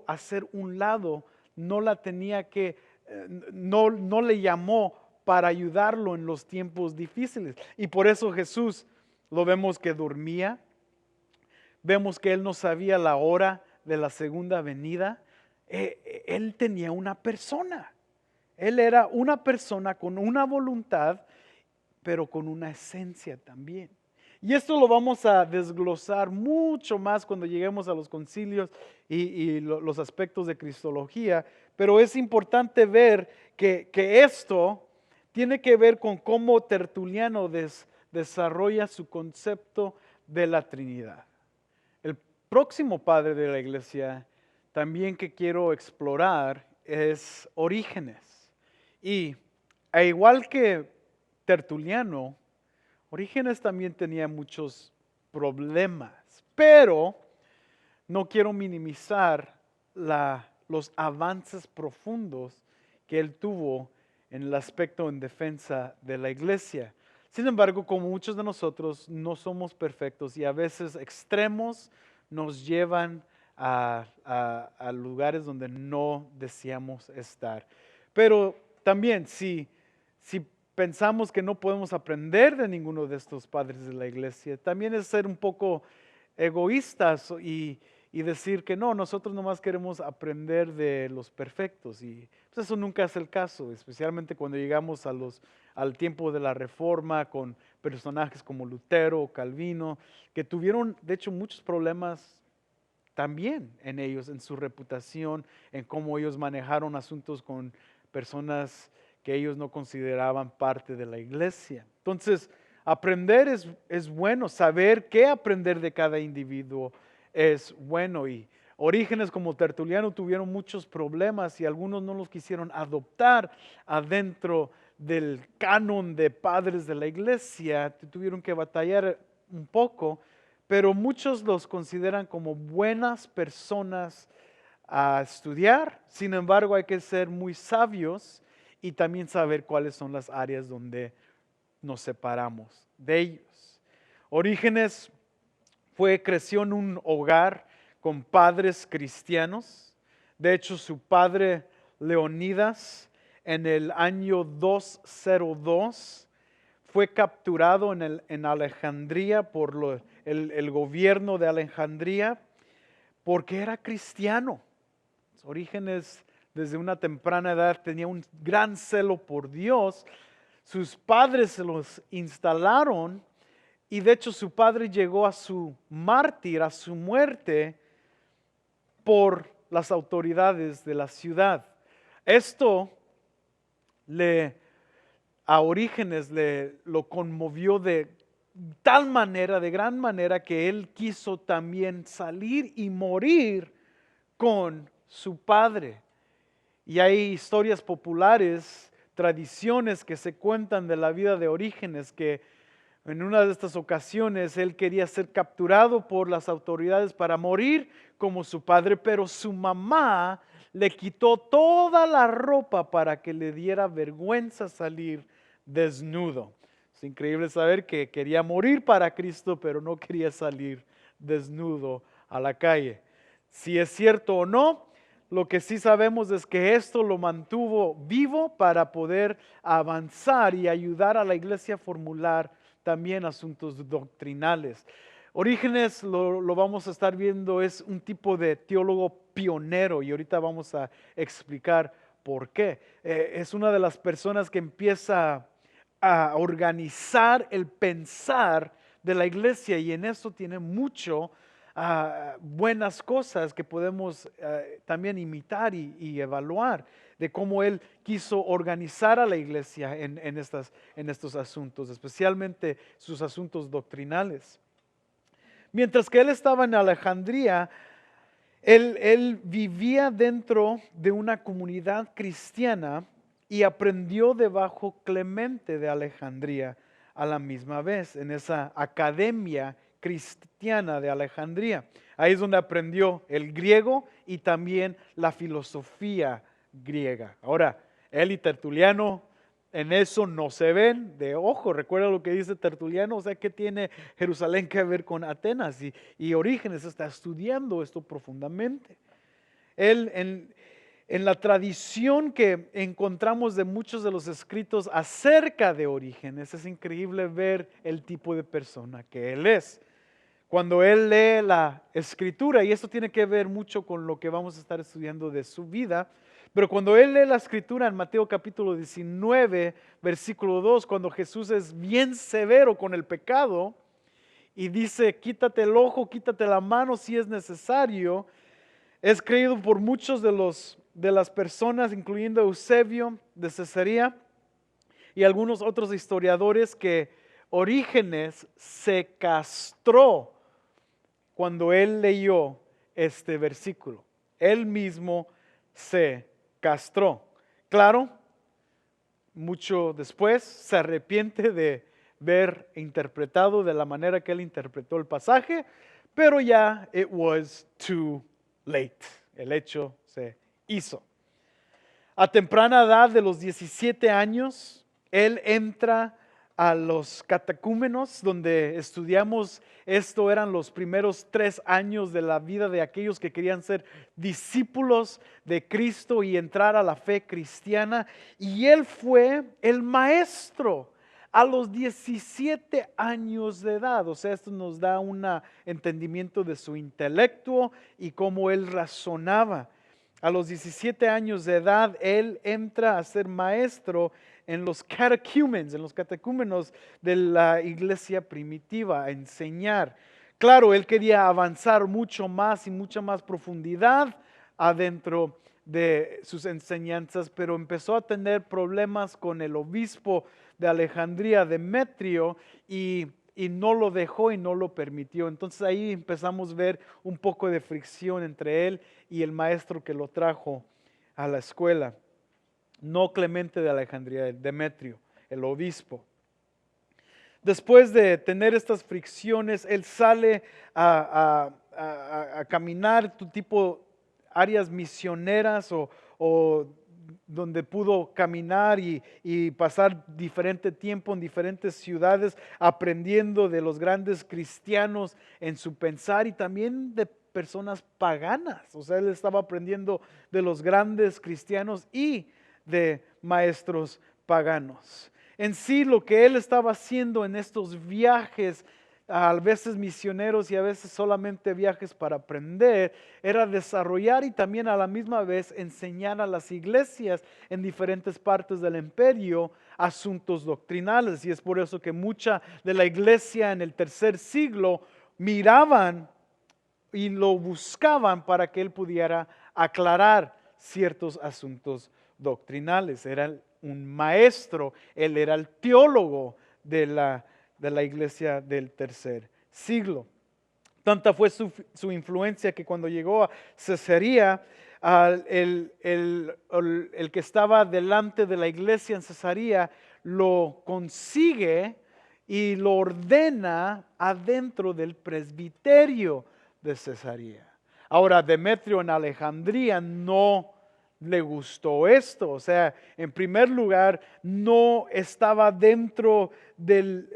hacer un lado, no la tenía que, no le llamó para ayudarlo en los tiempos difíciles. Y por eso Jesús lo vemos que dormía, vemos que Él no sabía la hora de la segunda venida. Él tenía una persona. Él era una persona con una voluntad, pero con una esencia también. Y esto lo vamos a desglosar mucho más cuando lleguemos a los concilios y los aspectos de cristología, pero es importante ver que esto tiene que ver con cómo Tertuliano desarrolla su concepto de la Trinidad. El próximo padre de la iglesia también que quiero explorar es Orígenes. Y al igual que Tertuliano, Orígenes también tenía muchos problemas, pero no quiero minimizar los avances profundos que él tuvo en el aspecto en defensa de la iglesia. Sin embargo, como muchos de nosotros no somos perfectos y a veces extremos nos llevan a lugares donde no deseamos estar. Pero también si pensamos que no podemos aprender de ninguno de estos padres de la iglesia, también es ser un poco egoístas y decir que no, nosotros nomás queremos aprender de los perfectos. Y pues eso nunca es el caso, especialmente cuando llegamos al tiempo de la Reforma con personajes como Lutero o Calvino, que tuvieron de hecho muchos problemas también en ellos, en su reputación, en cómo ellos manejaron asuntos con personas que ellos no consideraban parte de la iglesia. Entonces, aprender es bueno, saber qué aprender de cada individuo es bueno. Y Orígenes como Tertuliano tuvieron muchos problemas y algunos no los quisieron adoptar adentro del canon de padres de la iglesia, tuvieron que batallar un poco, pero muchos los consideran como buenas personas a estudiar. Sin embargo, hay que ser muy sabios y también saber cuáles son las áreas donde nos separamos de ellos. Orígenes creció en un hogar con padres cristianos. De hecho, su padre Leonidas en el año 202 fue capturado en Alejandría por el gobierno de Alejandría porque era cristiano. Orígenes desde una temprana edad tenía un gran celo por Dios. Sus padres se los instalaron y de hecho su padre llegó a su mártir, a su muerte por las autoridades de la ciudad. Esto a Orígenes lo conmovió de tal manera, de gran manera, que él quiso también salir y morir con su padre. Y hay historias populares, tradiciones que se cuentan de la vida de Orígenes, que en una de estas ocasiones él quería ser capturado por las autoridades para morir como su padre, pero su mamá le quitó toda la ropa para que le diera vergüenza salir desnudo. Es increíble saber que quería morir para Cristo, pero no quería salir desnudo a la calle. Si es cierto o no, lo que sí sabemos es que esto lo mantuvo vivo para poder avanzar y ayudar a la iglesia a formular también asuntos doctrinales. Orígenes, lo vamos a estar viendo, es un tipo de teólogo pionero y ahorita vamos a explicar por qué. Es una de las personas que empieza a organizar el pensar de la iglesia y en eso tiene mucho buenas cosas que podemos también imitar y evaluar de cómo él quiso organizar a la iglesia en estos asuntos, especialmente sus asuntos doctrinales. Mientras que él estaba en Alejandría, él vivía dentro de una comunidad cristiana y aprendió debajo Clemente de Alejandría a la misma vez, en esa academia cristiana de Alejandría. Ahí es donde aprendió el griego y también la filosofía griega. Ahora, él y Tertuliano en eso no se ven de ojo. Recuerda lo que dice Tertuliano, o sea, ¿qué tiene Jerusalén que ver con Atenas? Y Orígenes está estudiando esto profundamente. Él en la tradición que encontramos de muchos de los escritos acerca de Orígenes, es increíble ver el tipo de persona que él es. Cuando él lee la escritura, y esto tiene que ver mucho con lo que vamos a estar estudiando de su vida, pero cuando él lee la escritura en Mateo capítulo 19, versículo 2, cuando Jesús es bien severo con el pecado y dice, quítate el ojo, quítate la mano si es necesario, es creído por muchos de las personas, incluyendo Eusebio de Cesarea y algunos otros historiadores, que Orígenes se castró cuando él leyó este versículo. Él mismo se castró. Claro, mucho después se arrepiente de ver interpretado de la manera que él interpretó el pasaje, pero ya it was too late. El hecho se hizo. A temprana edad de los 17 años, él entra a los catecúmenos, donde estudiamos esto, eran los primeros 3 años de la vida de aquellos que querían ser discípulos de Cristo y entrar a la fe cristiana. Y él fue el maestro a los 17 años de edad. O sea, esto nos da un entendimiento de su intelecto y cómo él razonaba. A los 17 años de edad, él entra a ser maestro en los catechumens, en los catecúmenos de la iglesia primitiva, a enseñar. Claro, él quería avanzar mucho más y mucha más profundidad adentro de sus enseñanzas, pero empezó a tener problemas con el obispo de Alejandría, Demetrio, y no lo dejó y no lo permitió. Entonces ahí empezamos a ver un poco de fricción entre él y el maestro que lo trajo a la escuela. No Clemente de Alejandría, Demetrio, el obispo. Después de tener estas fricciones, él sale a caminar tipo áreas misioneras o donde pudo caminar y pasar diferente tiempo en diferentes ciudades, aprendiendo de los grandes cristianos en su pensar y también de personas paganas. O sea, él estaba aprendiendo de los grandes cristianos y de maestros paganos. En sí, lo que él estaba haciendo en estos viajes, a veces misioneros y a veces solamente viajes para aprender, era desarrollar y también a la misma vez enseñar a las iglesias en diferentes partes del imperio asuntos doctrinales. Y es por eso que mucha de la iglesia en el 3er siglo miraban y lo buscaban para que él pudiera aclarar ciertos asuntos doctrinales. Era un maestro, él era el teólogo de la iglesia del 3er siglo. Tanta fue su influencia que cuando llegó a Cesarea, el que estaba delante de la iglesia en Cesarea lo consigue y lo ordena adentro del presbiterio de Cesarea. Ahora, Demetrio en Alejandría no le gustó esto. O sea, en primer lugar, no estaba dentro de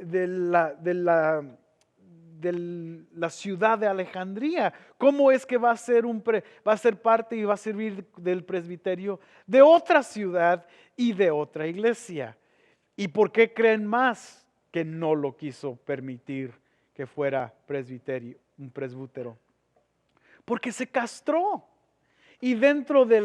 la ciudad de Alejandría. ¿Cómo es que va a ser parte y va a servir del presbiterio de otra ciudad y de otra iglesia? ¿Y por qué creen más que no lo quiso permitir que fuera presbiterio, un presbútero? Porque se castró. Y dentro de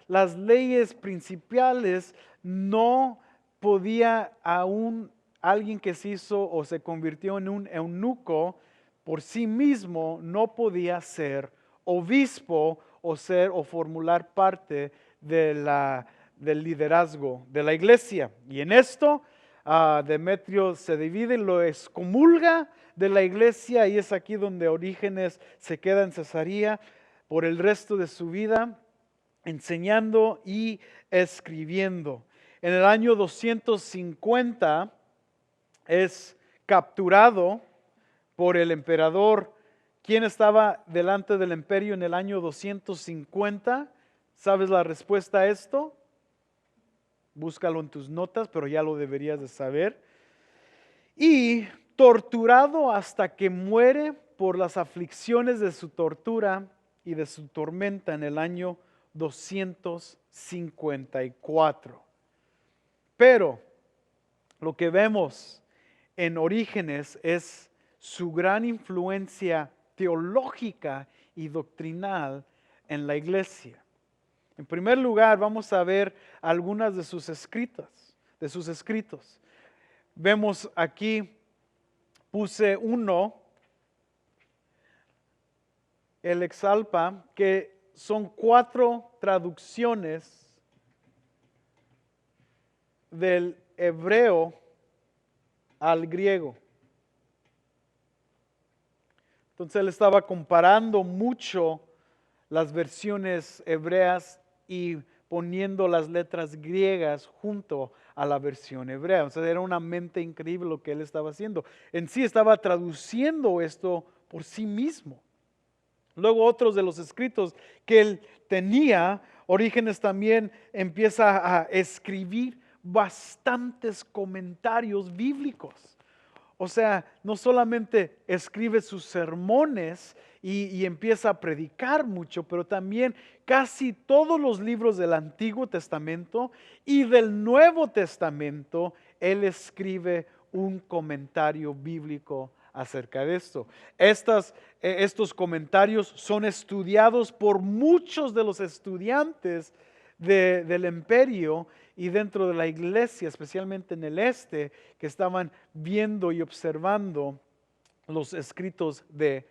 las leyes principales no podía aún alguien que se hizo o se convirtió en un eunuco por sí mismo, no podía ser obispo o formular parte del liderazgo de la iglesia. Y en esto Demetrio se divide, lo excomulga de la iglesia y es aquí donde Orígenes se queda en Cesarea por el resto de su vida, enseñando y escribiendo. En el año 250 es capturado por el emperador. ¿Quién estaba delante del imperio en el año 250? ¿Sabes la respuesta a esto? Búscalo en tus notas, pero ya lo deberías de saber. Y torturado hasta que muere por las aflicciones de su tortura y de su tormenta en el año 254. Pero lo que vemos en Orígenes es su gran influencia teológica y doctrinal en la iglesia. En primer lugar, vamos a ver algunas de sus escritos. Vemos aquí, puse uno, el Exalpa, que son 4 traducciones del hebreo al griego. Entonces él estaba comparando mucho las versiones hebreas y poniendo las letras griegas junto a la versión hebrea. O sea, era una mente increíble lo que él estaba haciendo. En sí estaba traduciendo esto por sí mismo. Luego otros de los escritos que él tenía Orígenes también empieza a escribir bastantes comentarios bíblicos. O sea, no solamente escribe sus sermones y empieza a predicar mucho, pero también casi todos los libros del Antiguo Testamento y del Nuevo Testamento, él escribe un comentario bíblico acerca de esto. Estos comentarios son estudiados por muchos de los estudiantes del imperio y dentro de la iglesia, especialmente en el este, que estaban viendo y observando los escritos de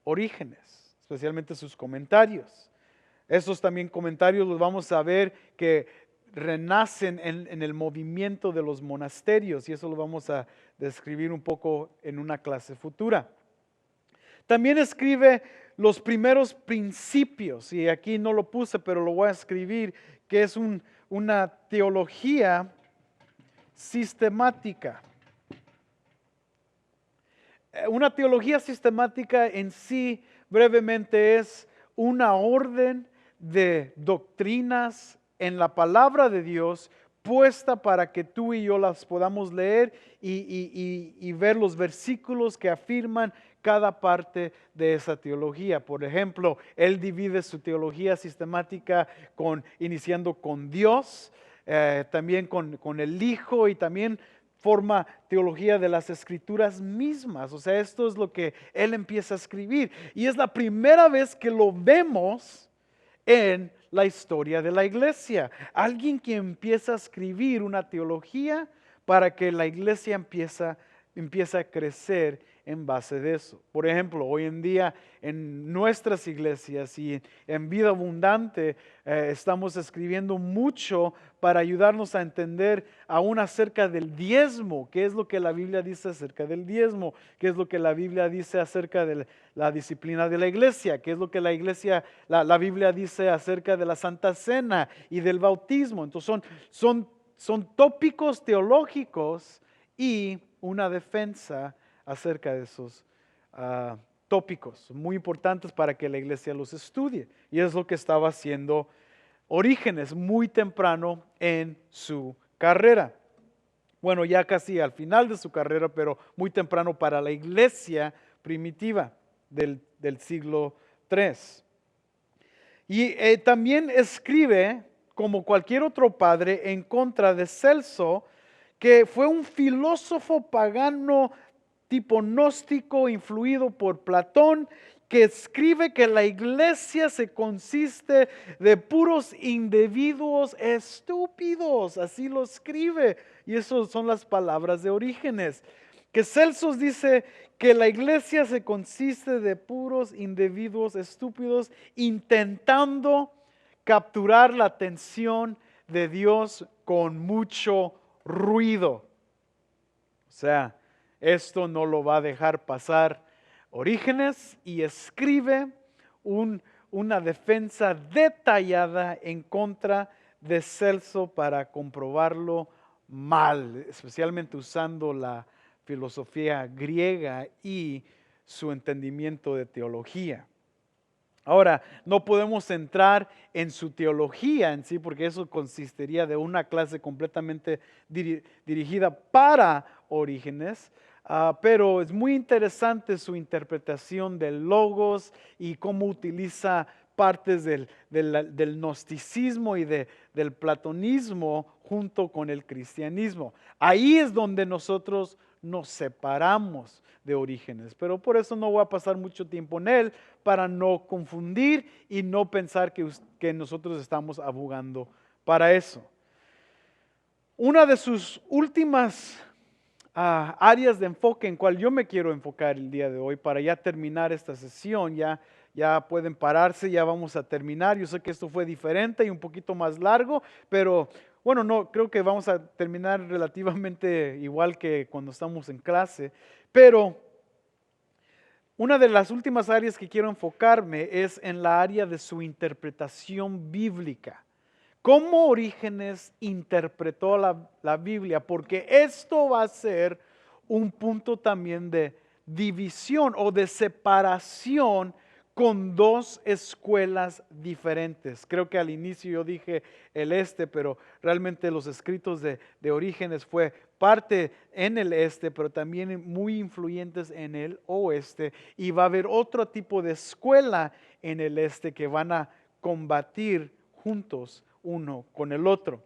Orígenes, especialmente sus comentarios. Esos también comentarios los vamos a ver que renacen en el movimiento de los monasterios, y eso lo vamos a describir un poco en una clase futura. También escribe los primeros principios, y aquí no lo puse, pero lo voy a escribir, que es una teología sistemática. Una teología sistemática en sí brevemente es una orden de doctrinas en la palabra de Dios puesta para que tú y yo las podamos leer y ver los versículos que afirman cada parte de esa teología. Por ejemplo, él divide su teología sistemática iniciando con Dios, también con el Hijo, y también forma teología de las escrituras mismas. O sea, esto es lo que él empieza a escribir. Y es la primera vez que lo vemos en la historia de la iglesia. Alguien que empieza a escribir una teología para que la iglesia empiece a crecer en base de eso. Por ejemplo, hoy en día en nuestras iglesias y en Vida Abundante estamos escribiendo mucho para ayudarnos a entender aún acerca del diezmo, qué es lo que la Biblia dice acerca del diezmo, qué es lo que la Biblia dice acerca de la disciplina de la iglesia, qué es lo que la Biblia dice acerca de la Santa Cena y del bautismo. Entonces son tópicos teológicos y una defensa acerca de esos tópicos muy importantes para que la iglesia los estudie. Y es lo que estaba haciendo Orígenes muy temprano en su carrera. Bueno, ya casi al final de su carrera, pero muy temprano para la iglesia primitiva del siglo III. Y también escribe, como cualquier otro padre, en contra de Celso, que fue un filósofo pagano tipo gnóstico influido por Platón, que escribe que la iglesia se consiste de puros individuos estúpidos. Así lo escribe, y esas son las palabras de Orígenes. Que Celso dice que la iglesia se consiste de puros individuos estúpidos intentando capturar la atención de Dios con mucho ruido. O sea, esto no lo va a dejar pasar Orígenes, y escribe una defensa detallada en contra de Celso para comprobarlo mal, especialmente usando la filosofía griega y su entendimiento de teología. Ahora, no podemos entrar en su teología en sí, porque eso consistiría de una clase completamente dirigida para Orígenes, pero es muy interesante su interpretación del logos y cómo utiliza partes del gnosticismo y del platonismo junto con el cristianismo. Ahí es donde nosotros nos separamos de Orígenes, pero por eso no voy a pasar mucho tiempo en él, para no confundir y no pensar que nosotros estamos abogando para eso. Una de sus últimas áreas de enfoque en cual yo me quiero enfocar el día de hoy, para ya terminar esta sesión, ya pueden pararse, ya vamos a terminar. Yo sé que esto fue diferente y un poquito más largo, pero bueno, no, creo que vamos a terminar relativamente igual que cuando estamos en clase. Pero una de las últimas áreas que quiero enfocarme es en la área de su interpretación bíblica. ¿Cómo Orígenes interpretó la Biblia? Porque esto va a ser un punto también de división o de separación con dos escuelas diferentes. Creo que al inicio yo dije el este, pero realmente los escritos de Orígenes fue parte en el este, pero también muy influyentes en el oeste. Y va a haber otro tipo de escuela en el este que van a combatir juntos uno con el otro.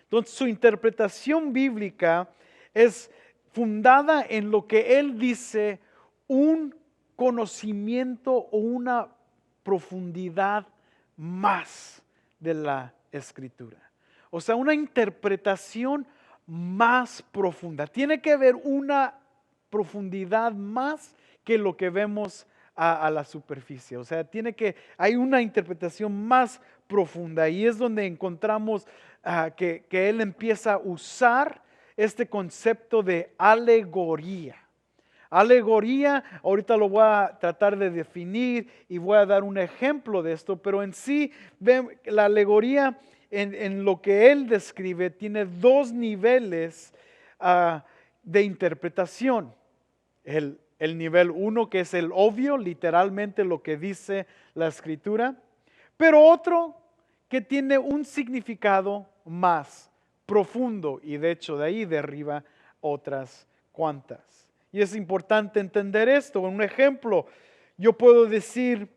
Entonces su interpretación bíblica es fundada en lo que él dice un conocimiento o una profundidad más de la escritura. O sea, una interpretación más profunda. Tiene que haber una profundidad más que lo que vemos a la superficie. O sea, hay una interpretación más profunda y es donde encontramos que él empieza a usar este concepto de alegoría. Alegoría, ahorita lo voy a tratar de definir y voy a dar un ejemplo de esto, pero en sí, la alegoría en lo que él describe tiene dos niveles de interpretación. El nivel uno, que es el obvio, literalmente lo que dice la escritura, pero otro que tiene un significado más profundo y de hecho de ahí derriba otras cuantas. Y es importante entender esto. Un ejemplo, yo puedo decir,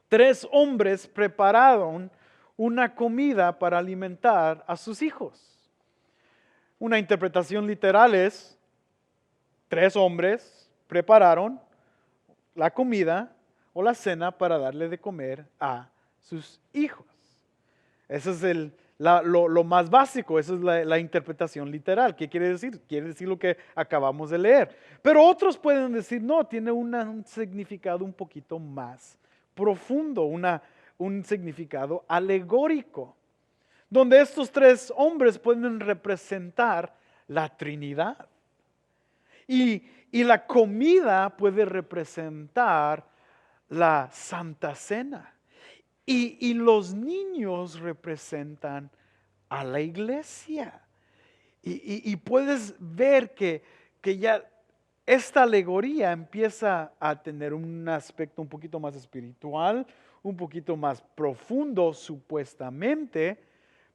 3 hombres prepararon una comida para alimentar a sus hijos. Una interpretación literal es, 3 hombres prepararon la comida o la cena para darle de comer a sus hijos. Ese es lo más básico, esa es la interpretación literal. ¿Qué quiere decir? Quiere decir lo que acabamos de leer. Pero otros pueden decir, no, tiene un significado un poquito más profundo, un significado alegórico, donde estos 3 hombres pueden representar la Trinidad. Y la comida puede representar la Santa Cena. Y los niños representan a la iglesia. Y puedes ver que ya esta alegoría empieza a tener un aspecto un poquito más espiritual, un poquito más profundo supuestamente,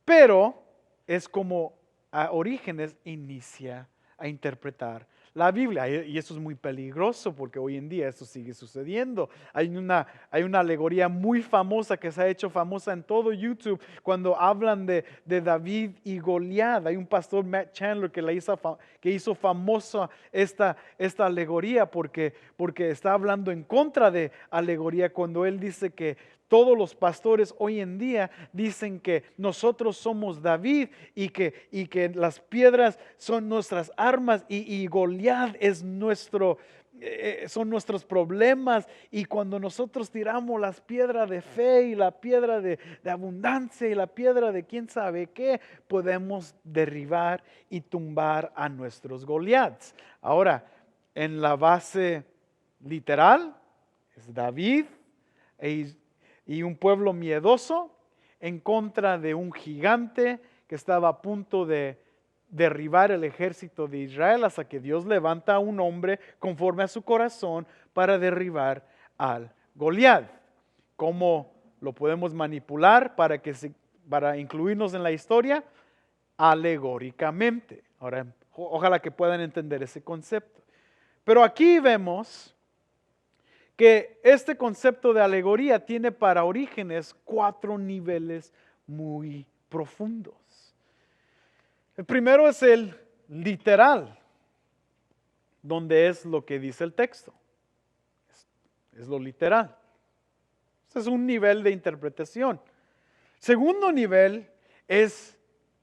pero es como a Orígenes inicia a interpretar la Biblia. Y eso es muy peligroso porque hoy en día eso sigue sucediendo. Hay una alegoría muy famosa que se ha hecho famosa en todo YouTube cuando hablan de David y Goliat. Hay un pastor, Matt Chandler, que hizo famosa esta alegoría porque está hablando en contra de alegoría cuando él dice que todos los pastores hoy en día dicen que nosotros somos David y que las piedras son nuestras armas y Goliat es son nuestros problemas, y cuando nosotros tiramos las piedras de fe y la piedra de abundancia y la piedra de quién sabe qué, podemos derribar y tumbar a nuestros Goliats. Ahora, en la base literal es David y un pueblo miedoso en contra de un gigante que estaba a punto de derribar el ejército de Israel, hasta que Dios levanta a un hombre conforme a su corazón para derribar al Goliat. ¿Cómo lo podemos manipular para incluirnos en la historia? Alegóricamente. Ahora, ojalá que puedan entender ese concepto. Pero aquí vemos que este concepto de alegoría tiene para Orígenes 4 niveles muy profundos. El primero es el literal, donde es lo que dice el texto. Es lo literal. Ese es un nivel de interpretación. Segundo nivel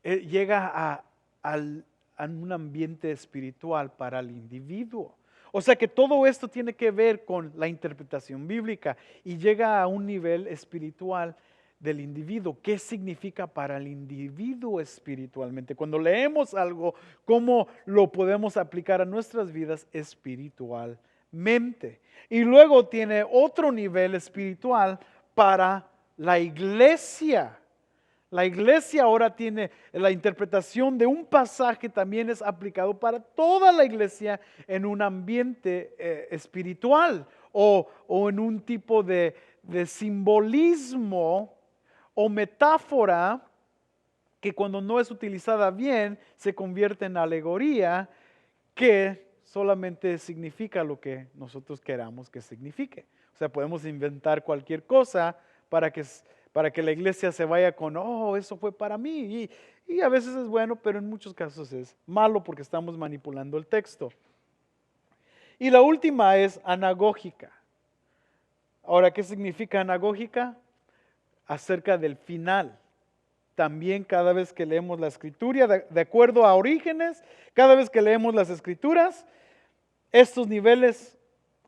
llega a un ambiente espiritual para el individuo. O sea que todo esto tiene que ver con la interpretación bíblica y llega a un nivel espiritual del individuo. ¿Qué significa para el individuo espiritualmente? Cuando leemos algo, ¿cómo lo podemos aplicar a nuestras vidas espiritualmente? Y luego tiene otro nivel espiritual para la iglesia. La iglesia ahora tiene la interpretación de un pasaje, también es aplicado para toda la iglesia en un ambiente espiritual o en un tipo de simbolismo o metáfora que cuando no es utilizada bien se convierte en alegoría que solamente significa lo que nosotros queramos que signifique. O sea, podemos inventar cualquier cosa para que la iglesia se vaya con, oh, eso fue para mí. Y a veces es bueno, pero en muchos casos es malo porque estamos manipulando el texto. Y la última es anagógica. Ahora, ¿qué significa anagógica? Acerca del final. También cada vez que leemos la escritura, de acuerdo a Orígenes, cada vez que leemos las escrituras, estos niveles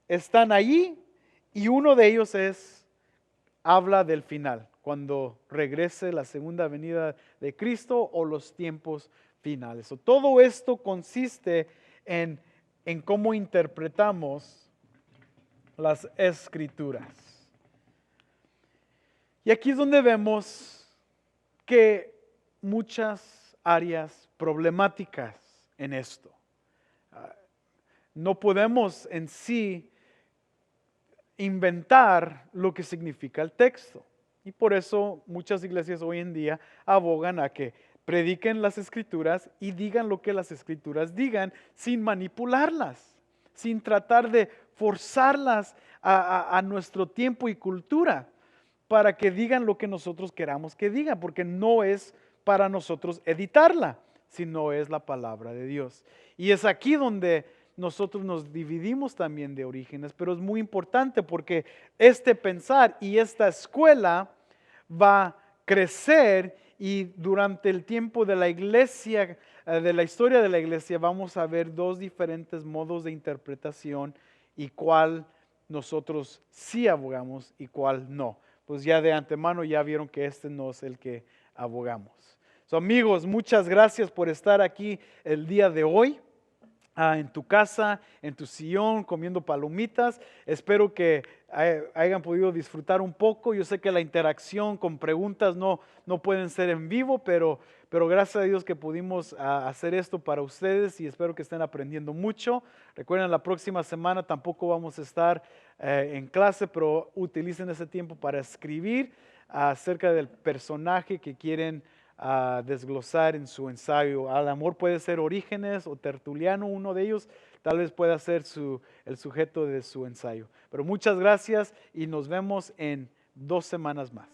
están allí y uno de ellos habla del final, cuando regrese la segunda venida de Cristo o los tiempos finales. Todo esto consiste en cómo interpretamos las escrituras. Y aquí es donde vemos que muchas áreas problemáticas en esto. No podemos en sí inventar lo que significa el texto. Y por eso muchas iglesias hoy en día abogan a que prediquen las escrituras y digan lo que las escrituras digan sin manipularlas, sin tratar de forzarlas a nuestro tiempo y cultura para que digan lo que nosotros queramos que digan, porque no es para nosotros editarla, sino es la palabra de Dios. Y es aquí donde nosotros nos dividimos también de Orígenes, pero es muy importante porque este pensar y esta escuela va a crecer y durante el tiempo de la iglesia, de la historia de la iglesia, vamos a ver dos diferentes modos de interpretación y cuál nosotros sí abogamos y cuál no. Pues ya de antemano ya vieron que este no es el que abogamos. So, amigos, muchas gracias por estar aquí el día de hoy. En tu casa, en tu sillón, comiendo palomitas. Espero que hayan podido disfrutar un poco. Yo sé que la interacción con preguntas no pueden ser en vivo, pero gracias a Dios que pudimos hacer esto para ustedes y espero que estén aprendiendo mucho. Recuerden, la próxima semana tampoco vamos a estar en clase, pero utilicen ese tiempo para escribir acerca del personaje que quieren desglosar en su ensayo. Al amor puede ser Orígenes o Tertuliano, uno de ellos, tal vez pueda ser el sujeto de su ensayo. Pero muchas gracias y nos vemos en 2 semanas más.